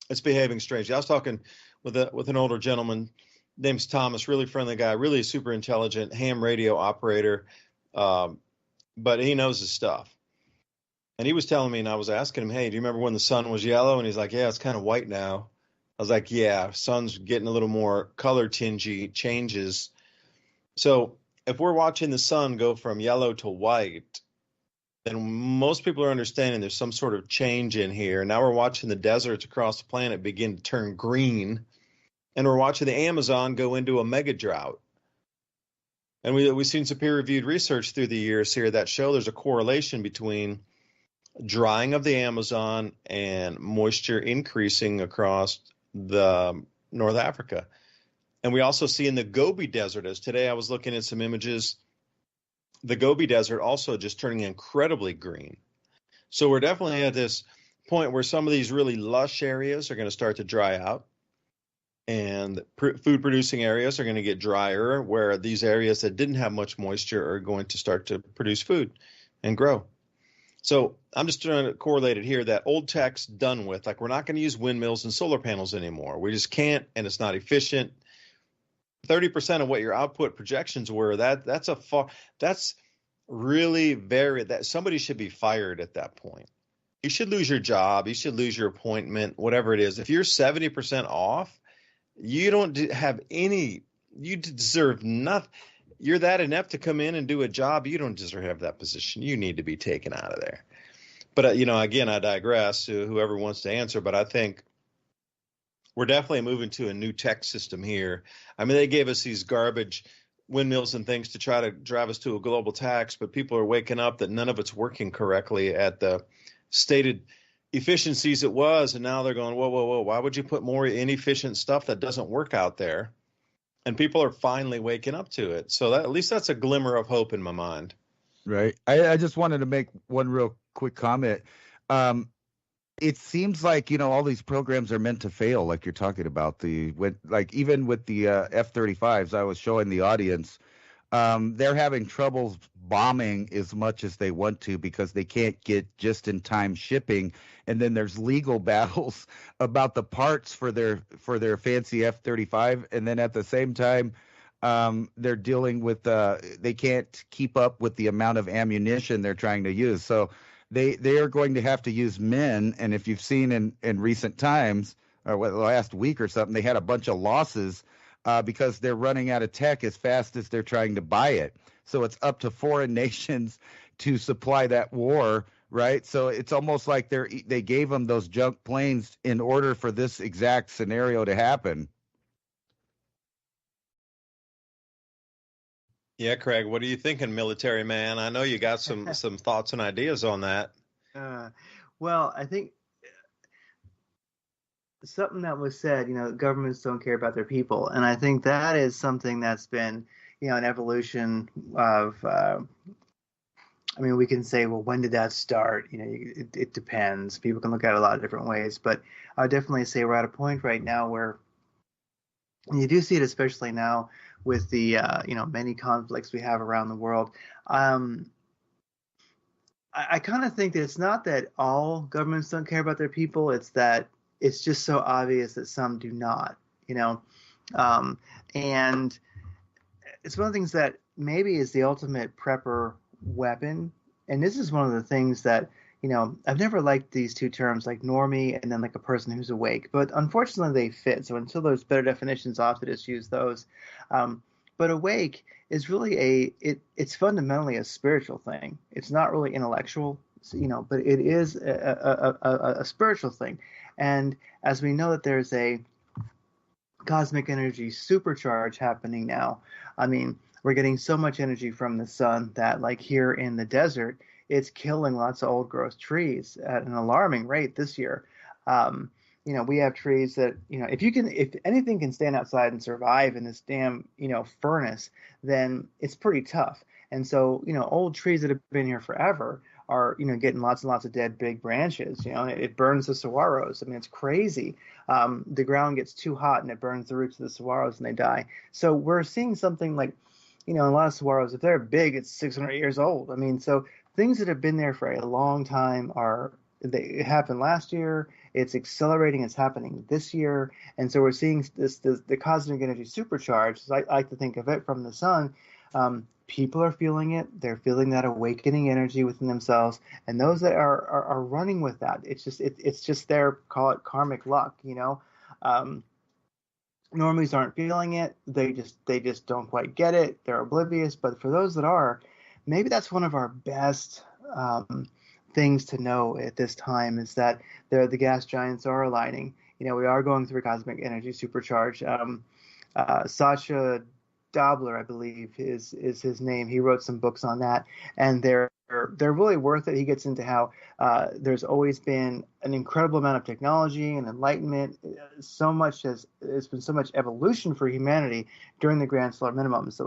it's behaving strangely. I was talking with an older gentleman, name's Thomas, really friendly guy, really super intelligent, ham radio operator, but he knows his stuff. And he was telling me, and I was asking him, hey, do you remember when the sun was yellow? And he's like, yeah, it's kind of white now. I was like, yeah, sun's getting a little more color tingy changes. So if we're watching the sun go from yellow to white, then most people are understanding there's some sort of change in here. Now we're watching the deserts across the planet begin to turn green, and we're watching the Amazon go into a mega drought. And we've seen some peer-reviewed research through the years here that show there's a correlation between drying of the Amazon and moisture increasing across the North Africa. And we also see in the Gobi Desert, as today I was looking at some images, the Gobi Desert also just turning incredibly green. So we're definitely at this point where some of these really lush areas are going to start to dry out, and food producing areas are going to get drier, where these areas that didn't have much moisture are going to start to produce food and grow. So I'm just trying to correlate it here that old tech's done with. Like, we're not going to use windmills and solar panels anymore. We just can't, and it's not efficient. 30% of what your output projections were, that's really that somebody should be fired at that point. You should lose your job. You should lose your appointment, whatever it is. If you're 70% off, you don't have you deserve nothing. You're that inept to come in and do a job. You don't deserve to have that position. You need to be taken out of there. But, again, I digress to whoever wants to answer, but I think we're definitely moving to a new tech system here. I mean, they gave us these garbage windmills and things to try to drive us to a global tax, but people are waking up that none of it's working correctly at the stated efficiencies it was. And now they're going, whoa, why would you put more inefficient stuff that doesn't work out there? and people are finally waking up to it. So that, at least that's a glimmer of hope in my mind. Right. I just wanted to make one real quick comment. It seems like, all these programs are meant to fail, like you're talking about. Even with the F-35s, I was showing the audience, they're having trouble bombing as much as they want to because they can't get just-in-time shipping, and then there's legal battles about the parts for their fancy F-35, and then at the same time, they're dealing with they can't keep up with the amount of ammunition they're trying to use. So they are going to have to use men, and if you've seen in recent times, or the last week or something, they had a bunch of losses because they're running out of tech as fast as they're trying to buy it. So it's up to foreign nations to supply that war, right? So it's almost like they gave them those junk planes in order for this exact scenario to happen. Yeah, Craig, what are you thinking, military man? I know you got some thoughts and ideas on that. Well, I think something that was said, governments don't care about their people. And I think that is something that's been, an evolution of, we can say, well, when did that start? It depends. People can look at it a lot of different ways. But I would definitely say we're at a point right now where you do see it, especially now with the, many conflicts we have around the world. I kind of think that it's not that all governments don't care about their people. It's that it's just so obvious that some do not, and it's one of the things that maybe is the ultimate prepper weapon. And this is one of the things that, I've never liked these two terms, like normie and then like a person who's awake, but unfortunately they fit. So until there's better definitions, I'll have to just use those. But awake is really it's fundamentally a spiritual thing. It's not really intellectual, but it is a spiritual thing. And as we know that there's a cosmic energy supercharge happening now, we're getting so much energy from the sun that, like here in the desert, it's killing lots of old growth trees at an alarming rate this year. We have trees that, if anything can stand outside and survive in this damn, furnace, then it's pretty tough. And so, old trees that have been here forever are, getting lots and lots of dead big branches. It burns the saguaros. It's crazy. The ground gets too hot and it burns the roots of the saguaros and they die. So we're seeing something like, a lot of saguaros, if they're big, it's 600 years old. So things that have been there for a long time it happened last year. It's accelerating. It's happening this year. And so we're seeing the cosmic energy supercharge, as I like to think of it, from the sun. People are feeling it. They're feeling that awakening energy within themselves. And those that are running with that, it's just their, call it karmic luck, Normies aren't feeling it. They just don't quite get it. They're oblivious. But for those that are, maybe that's one of our best things to know at this time, is that the gas giants are aligning. We are going through a cosmic energy supercharge. Sacha Dobler, I believe, is his name. He wrote some books on that, and they're really worth it. He gets into how there's always been an incredible amount of technology and enlightenment. There's been so much evolution for humanity during the grand solar minimum. So,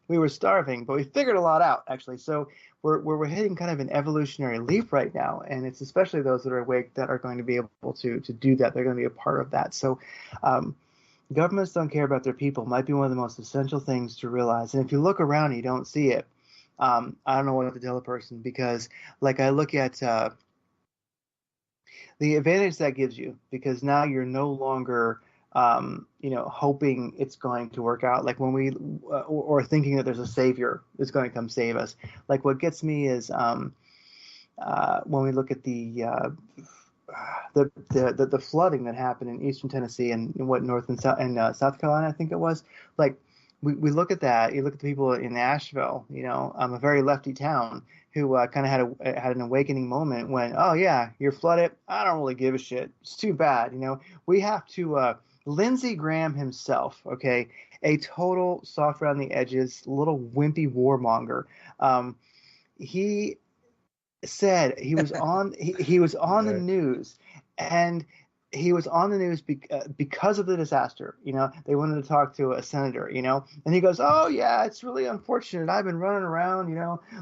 we were starving, but we figured a lot out, actually. So we're hitting kind of an evolutionary leap right now, and it's especially those that are awake that are going to be able to do that. They're going to be a part of that. So governments don't care about their people might be one of the most essential things to realize. And if you look around and you don't see it, I don't know what to tell a person, because I look at the advantage that gives you, because now you're no longer hoping it's going to work out. Like when we, or thinking that there's a savior that's going to come save us. Like what gets me is when we look at the flooding that happened in Eastern Tennessee and North and South Carolina, I think it was. Like we look at that. You look at the people in Asheville, a very lefty town, who kind of had an awakening moment when, oh yeah, you're flooded. I don't really give a shit. It's too bad. We have to. Lindsey Graham himself, okay, a total soft around the edges, little wimpy warmonger. He said he was on the news, and he was on the news because of the disaster. They wanted to talk to a senator, and he goes, "Oh yeah, it's really unfortunate. I've been running around,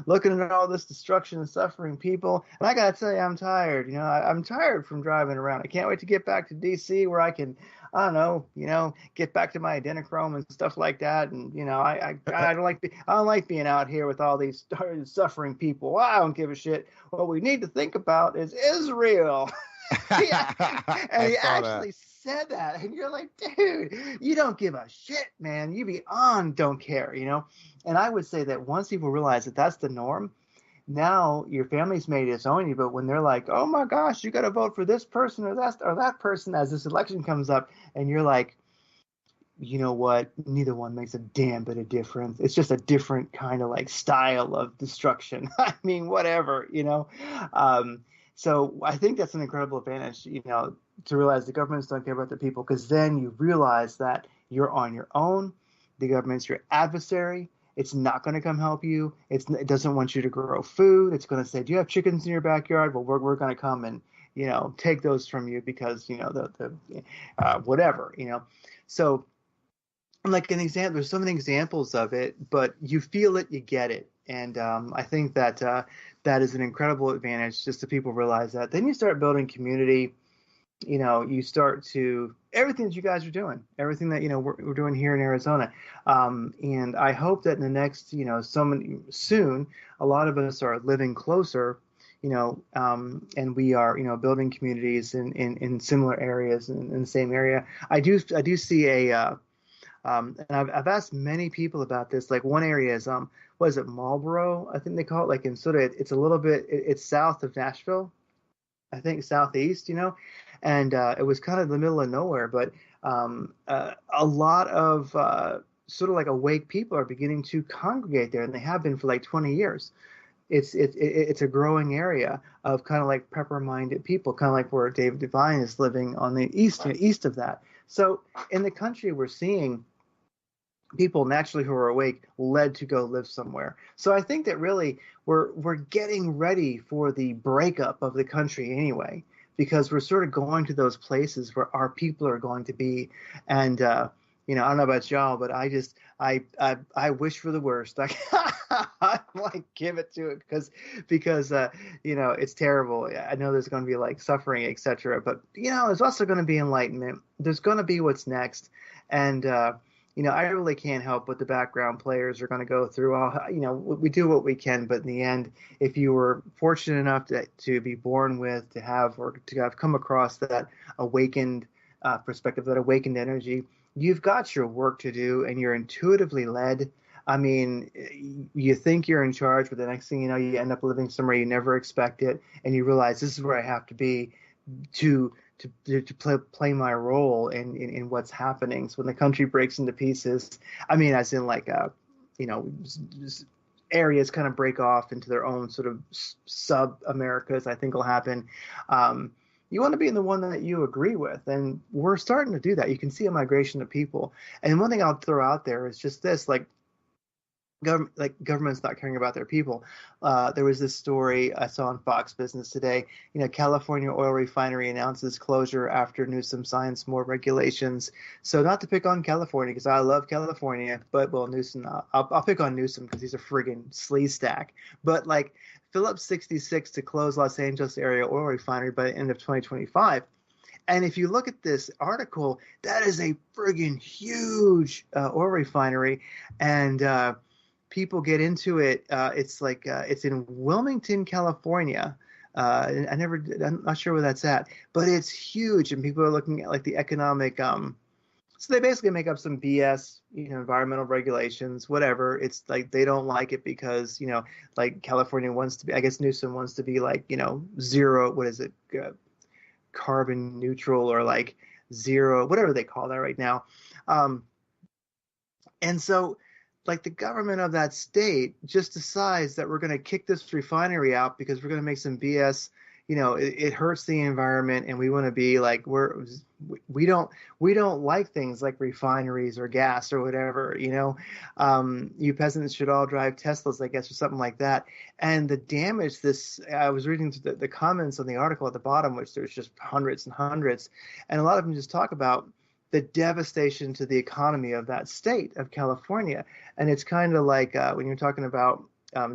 looking at all this destruction and suffering people, and I gotta tell you, I'm tired. I'm tired from driving around. I can't wait to get back to DC where I can, I don't know, get back to my adrenochrome and stuff like that. And I don't like being out here with all these suffering people. Well, I don't give a shit. What we need to think about is Israel." He actually said that, and you're like, dude, you don't give a shit, man. You beyond don't care, And I would say that once people realize that that's the norm, now your family's may disown you, but when they're like, oh my gosh, you got to vote for this person or that person as this election comes up, and you're like, you know what? Neither one makes a damn bit of difference. It's just a different kind of like style of destruction. I mean, whatever, So I think that's an incredible advantage, to realize the governments don't care about the people, because then you realize that you're on your own. The government's your adversary. It's not going to come help you. It doesn't want you to grow food. It's going to say, do you have chickens in your backyard? Well, we're going to come and, take those from you because, whatever, So like an example, there's so many examples of it, but you feel it, you get it. And I think that that is an incredible advantage, just so people realize that. Then you start building community. You start to everything that you guys are doing, everything that we're doing here in Arizona. And I hope that in the next soon, a lot of us are living closer, and we are building communities in similar areas in the same area. I do see a and I've asked many people about this. Like one area is what is it, Marlboro? I think they call it. Like in sort of, it's a little bit, it's south of Nashville, I think southeast, and it was kind of the middle of nowhere. But a lot of sort of like awake people are beginning to congregate there, and they have been for like 20 years. It's a growing area of kind of like prepper-minded people, kind of like where David DuByne is living on the east of that. So in the country, we're seeing people naturally who are awake led to go live somewhere. So I think that really we're getting ready for the breakup of the country anyway, because we're sort of going to those places where our people are going to be. And I don't know about y'all, but I wish for the worst. I like give it to it because it's terrible. I know there's going to be like suffering, etc. But there's also going to be enlightenment. There's going to be what's next, and I really can't help what the background players are going to go through. We do what we can, but in the end, if you were fortunate enough to be born with, to have come across that awakened perspective, that awakened energy, you've got your work to do, and you're intuitively led. I mean, you think you're in charge, but the next thing you know, you end up living somewhere you never expected, and you realize this is where I have to be to play my role in what's happening. So when the country breaks into pieces, I mean, as in like areas kind of break off into their own sort of sub Americas, I think will happen. You want to be in the one that you agree with, and we're starting to do that. You can see a migration of people. And one thing I'll throw out there is just this, government's not caring about their people. There was this story I saw on Fox Business today. California oil refinery announces closure after Newsom signs more regulations. So not to pick on California, because I love California, but Newsom, I'll pick on Newsom because he's a friggin' sleaze stack. But like Phillips 66 to close Los Angeles area oil refinery by the end of 2025. And if you look at this article, that is a friggin' huge oil refinery, and people get into it. It's like it's in Wilmington, California. I'm not sure where that's at, but it's huge, and people are looking at like the economic. So they basically make up some BS, environmental regulations, whatever. It's like they don't like it because like California wants to be. I guess Newsom wants to be like zero. What is it? Carbon neutral or like zero, whatever they call that right now. And so, like the government of that state just decides that we're going to kick this refinery out because we're going to make some BS, it hurts the environment, and we want to be like we don't like things like refineries or gas or whatever. You peasants should all drive Teslas, I guess, or something like that. And the damage I was reading the comments on the article at the bottom, which there's just hundreds and hundreds, and a lot of them just talk about the devastation to the economy of that state of California. And it's kind of like when you're talking about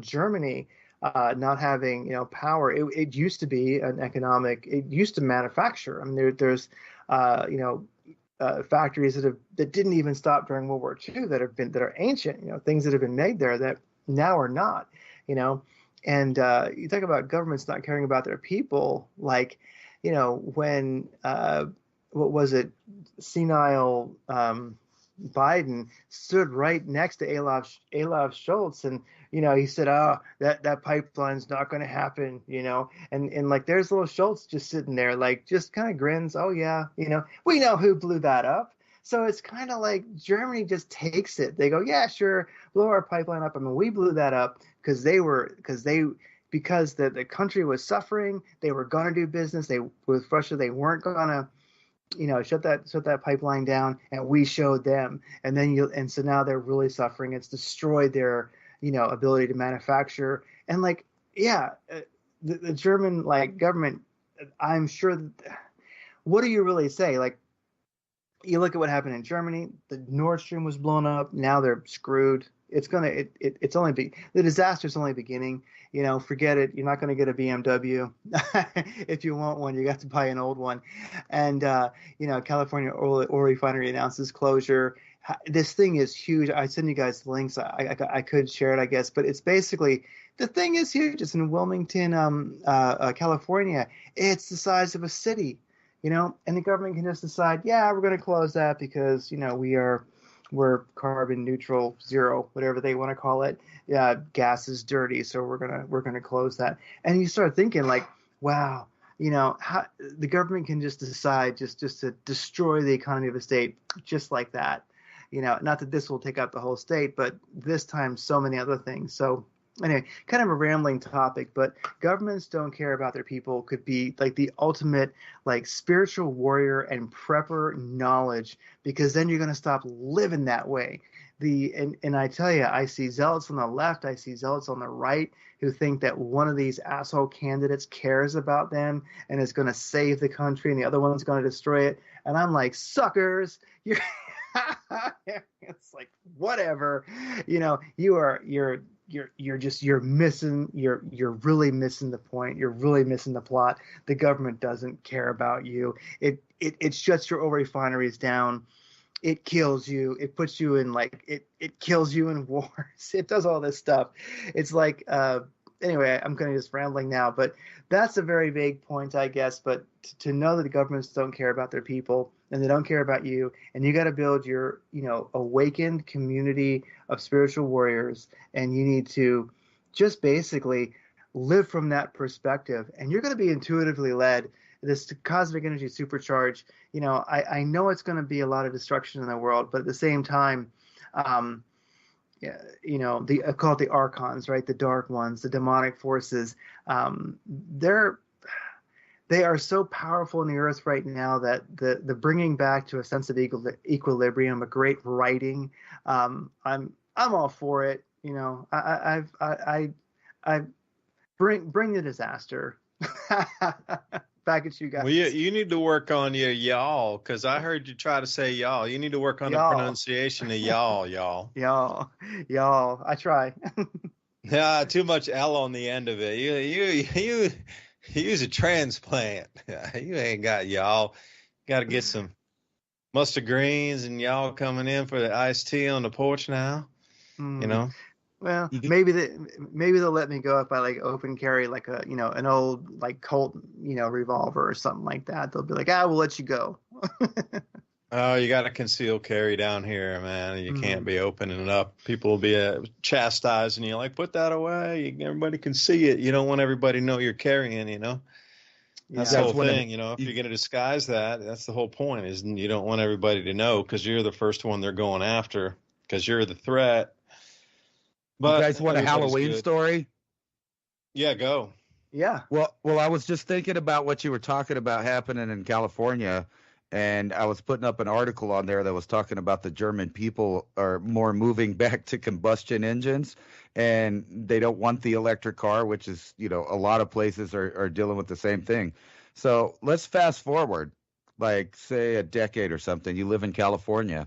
Germany not having power. It used to be it used to manufacture. I mean, there's factories that didn't even stop during World War II that are ancient. Things that have been made there that now are not. And you talk about governments not caring about their people, like when what was it, senile Biden stood right next to Olaf Scholz, and he said, "Oh, that pipeline's not going to happen," and like there's little Scholz just sitting there, like just kind of grins. Oh yeah, we know who blew that up. So it's kind of like Germany just takes it. They go, yeah, sure, blow our pipeline up. I mean, we blew that up because the country was suffering. They were going to do business. With Russia, they weren't going to shut that pipeline down, and we showed them, and so now they're really suffering. It's destroyed their ability to manufacture, and the German government. I'm sure. What do you really say? Like, you look at what happened in Germany. The Nord Stream was blown up. Now they're screwed. The disaster's only beginning. Forget it. You're not going to get a BMW. If you want one, you got to buy an old one. And, California oil refinery announces closure. This thing is huge. I send you guys links. I could share it, I guess. But it's basically, the thing is huge. It's in Wilmington, California. It's the size of a city, and the government can just decide, yeah, we're going to close that because, we're carbon neutral, zero, whatever they want to call it. Yeah, gas is dirty, so we're gonna close that. And you start thinking like, wow, how the government can just decide just to destroy the economy of a state just like that. Not that this will take out the whole state, but this time so many other things. So anyway, kind of a rambling topic, but governments don't care about their people could be like the ultimate spiritual warrior and prepper knowledge, because then you're going to stop living that way. And I tell you, I see zealots on the left, I see zealots on the right who think that one of these asshole candidates cares about them and is going to save the country, and the other one's going to destroy it. And I'm like, suckers, you're it's like, whatever, you're really missing the point. You're really missing the plot. The government doesn't care about you. It shuts your oil refineries down. It kills you. It puts you in it kills you in wars. It does all this stuff. It's like, anyway, I'm kind of just rambling now, but that's a very vague point, I guess. But to know that the governments don't care about their people and they don't care about you, and you got to build your, awakened community of spiritual warriors, and you need to just basically live from that perspective, and you're going to be intuitively led. This cosmic energy supercharge, I know it's going to be a lot of destruction in the world, but at the same time, call it the archons, right? The dark ones, the demonic forces. They are so powerful in the earth right now that the bringing back to a sense of equilibrium, a great writing. I'm all for it. I bring the disaster. Back at you guys. Well, you need to work on your y'all, because I heard you try to say y'all. You need to work on the pronunciation of y'all. Y'all. I try. Yeah, too much L on the end of it. You use a transplant. You ain't got y'all. Got to get some mustard greens and y'all coming in for the iced tea on the porch now. Well, maybe they'll let me go if I open carry an old Colt revolver or something like that. They'll be like, we'll let you go. Oh, you got to conceal carry down here, man. You can't be opening it up. People will be chastising you, like, put that away. Everybody can see it. You don't want everybody to know you're carrying. That's the whole thing. If you're going to disguise that, that's the whole point. Is you don't want everybody to know because you're the first one they're going after because you're the threat. But you guys want a Halloween story? Yeah, go. Yeah. Well, I was just thinking about what you were talking about happening in California, and I was putting up an article on there that was talking about the German people are more moving back to combustion engines, and they don't want the electric car, which is, a lot of places are dealing with the same thing. So let's fast forward, like say a decade or something. You live in California.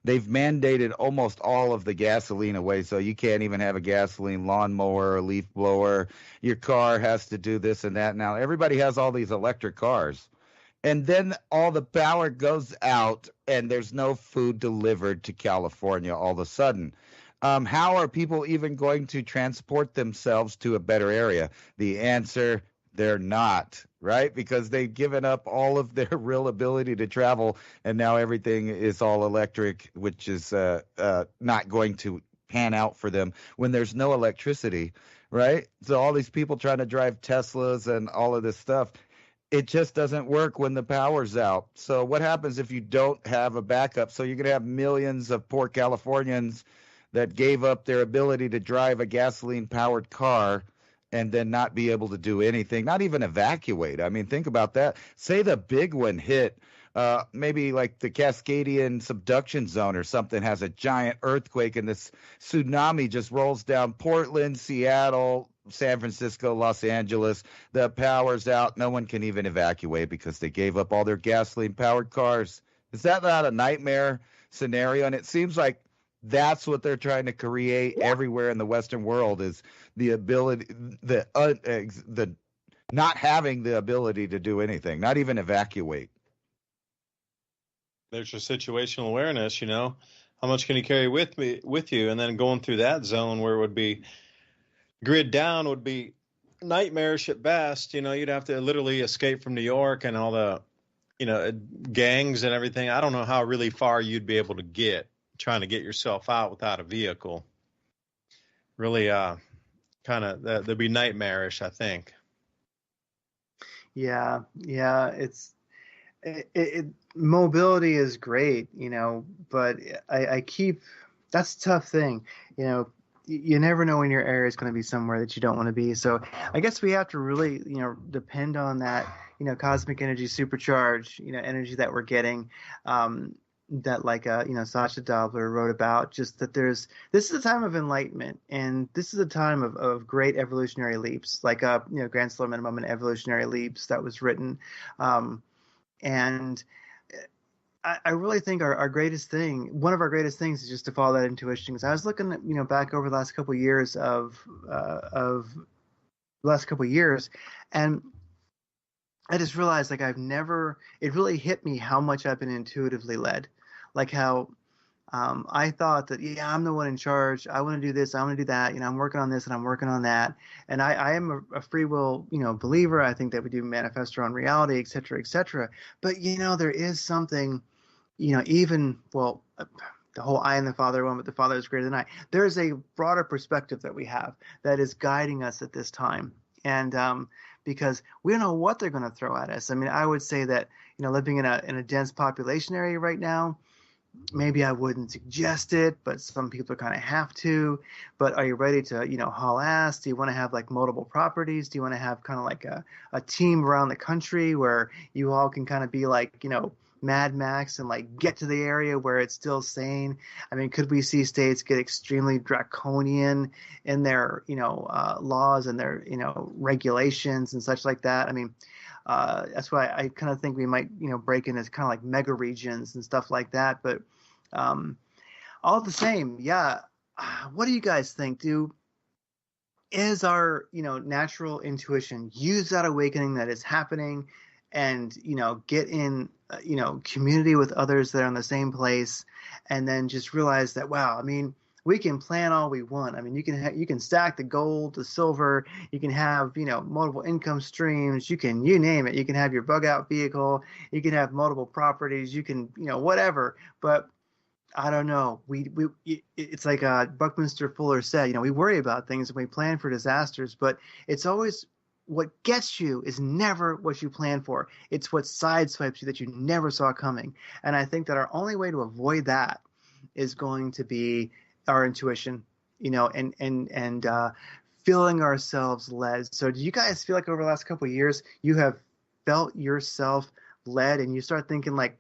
They've mandated almost all of the gasoline away, so you can't even have a gasoline lawnmower or leaf blower. Your car has to do this and that. Now everybody has all these electric cars, and then all the power goes out and there's no food delivered to California all of a sudden. How are people even going to transport themselves to a better area? The answer, they're not, right? Because they've given up all of their real ability to travel, and now everything is all electric, which is not going to pan out for them when there's no electricity, right? So all these people trying to drive Teslas and all of this stuff, it just doesn't work when the power's out. So what happens if you don't have a backup? So you're going to have millions of poor Californians that gave up their ability to drive a gasoline-powered car and then not be able to do anything, not even evacuate. I mean, think about that. Say the big one hit, maybe like the Cascadian subduction zone or something has a giant earthquake and this tsunami just rolls down Portland, Seattle, San Francisco, Los Angeles. The power's out. No one can even evacuate because they gave up all their gasoline-powered cars. Is that not a nightmare scenario? And it seems like that's what they're trying to create everywhere in the Western world, is the ability, the not having the ability to do anything, not even evacuate. There's your situational awareness. How much can you carry with you, and then going through that zone where it would be grid down would be nightmarish at best. You'd have to literally escape from New York and all the gangs and everything. I don't know how really far you'd be able to get trying to get yourself out without a vehicle. Really, kind of that'd be nightmarish, I think. Yeah. Mobility is great, but I keep, that's a tough thing. You never know when your area is going to be somewhere that you don't want to be. So I guess we have to really, depend on that, cosmic energy supercharge, energy that we're getting, that like, Sasha Dobler wrote about, just that this is a time of enlightenment, and this is a time of great evolutionary leaps, like, Grand Solar Minimum and Evolutionary Leaps that was written. And I really think one of our greatest things is just to follow that intuition. Because I was looking at, back over the last couple of years and I just realized, like, it really hit me how much I've been intuitively led. Like how I thought that, I'm the one in charge. I want to do this. I want to do that. I'm working on this and I'm working on that. And I am a free will, believer. I think that we do manifest our own reality, et cetera, et cetera. But, there is something, the whole I and the Father are one, but the Father is greater than I. There is a broader perspective that we have that is guiding us at this time. And because we don't know what they're going to throw at us. I mean, I would say that, living in a dense population area right now, maybe I wouldn't suggest it, but some people kind of have to. But are you ready to, haul ass? Do you want to have like multiple properties? Do you want to have kind of like a team around the country where you all can kind of be like, Mad Max and like get to the area where it's still sane? I mean, could we see states get extremely draconian in their, laws and their, regulations and such like that? I mean, that's why I kind of think we might, break in as kind of like mega regions and stuff like that. But all the same, yeah. What do you guys think? Is our, natural intuition, use that awakening that is happening and, get in, community with others that are in the same place, and then just realize that, wow, I mean, we can plan all we want. I mean, you can stack the gold, the silver, you can have, multiple income streams, you name it. You can have your bug out vehicle, you can have multiple properties, you can, whatever. But I don't know. It's like Buckminster Fuller said, we worry about things and we plan for disasters, but it's always what gets you is never what you plan for. It's what sideswipes you that you never saw coming. And I think that our only way to avoid that is going to be our intuition, and feeling ourselves led. So do you guys feel like over the last couple of years you have felt yourself led, and you start thinking like,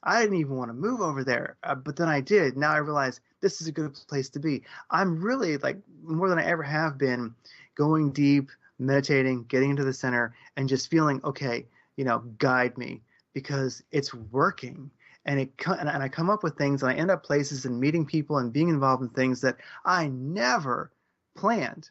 I didn't even want to move over there, but then I did. Now I realize this is a good place to be. I'm really, like, more than I ever have been, going deep, meditating, getting into the center, and just feeling, okay, guide me, because it's working. And I come up with things, and I end up places and meeting people and being involved in things that I never planned.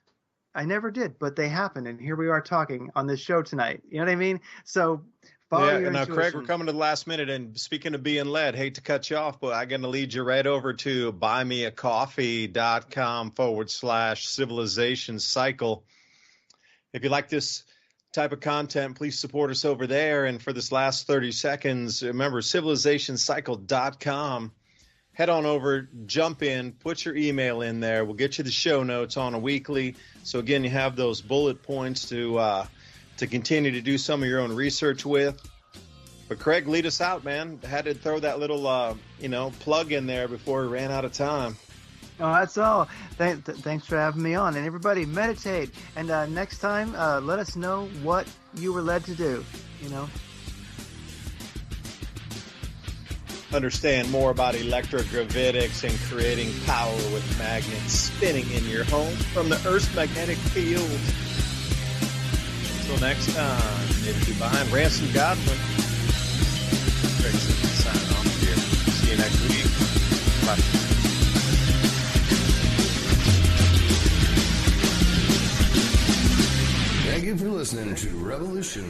I never did, but they happened, and here we are talking on this show tonight. You know what I mean? So follow your now, intuition. Craig, we're coming to the last minute, and speaking of being led, hate to cut you off, but I'm going to lead you right over to buymeacoffee.com/civilization cycle. If you like this type of content, please support us over there. And for this last 30 seconds, remember, civilizationcycle.com. Head on over, jump in, put your email in there. We'll get you the show notes on a weekly. So again, you have those bullet points to continue to do some of your own research with. But Craig, lead us out, man. Had to throw that little plug in there before we ran out of time. Oh, that's all. Thanks for having me on. And everybody, meditate. And next time, let us know what you were led to do. Understand more about electrogravitics and creating power with magnets spinning in your home from the Earth's magnetic field. Until next time, it's DuByne, Ransom Godwin. Craig sign off here. See you next week. Bye. Thank you for listening to Revolution.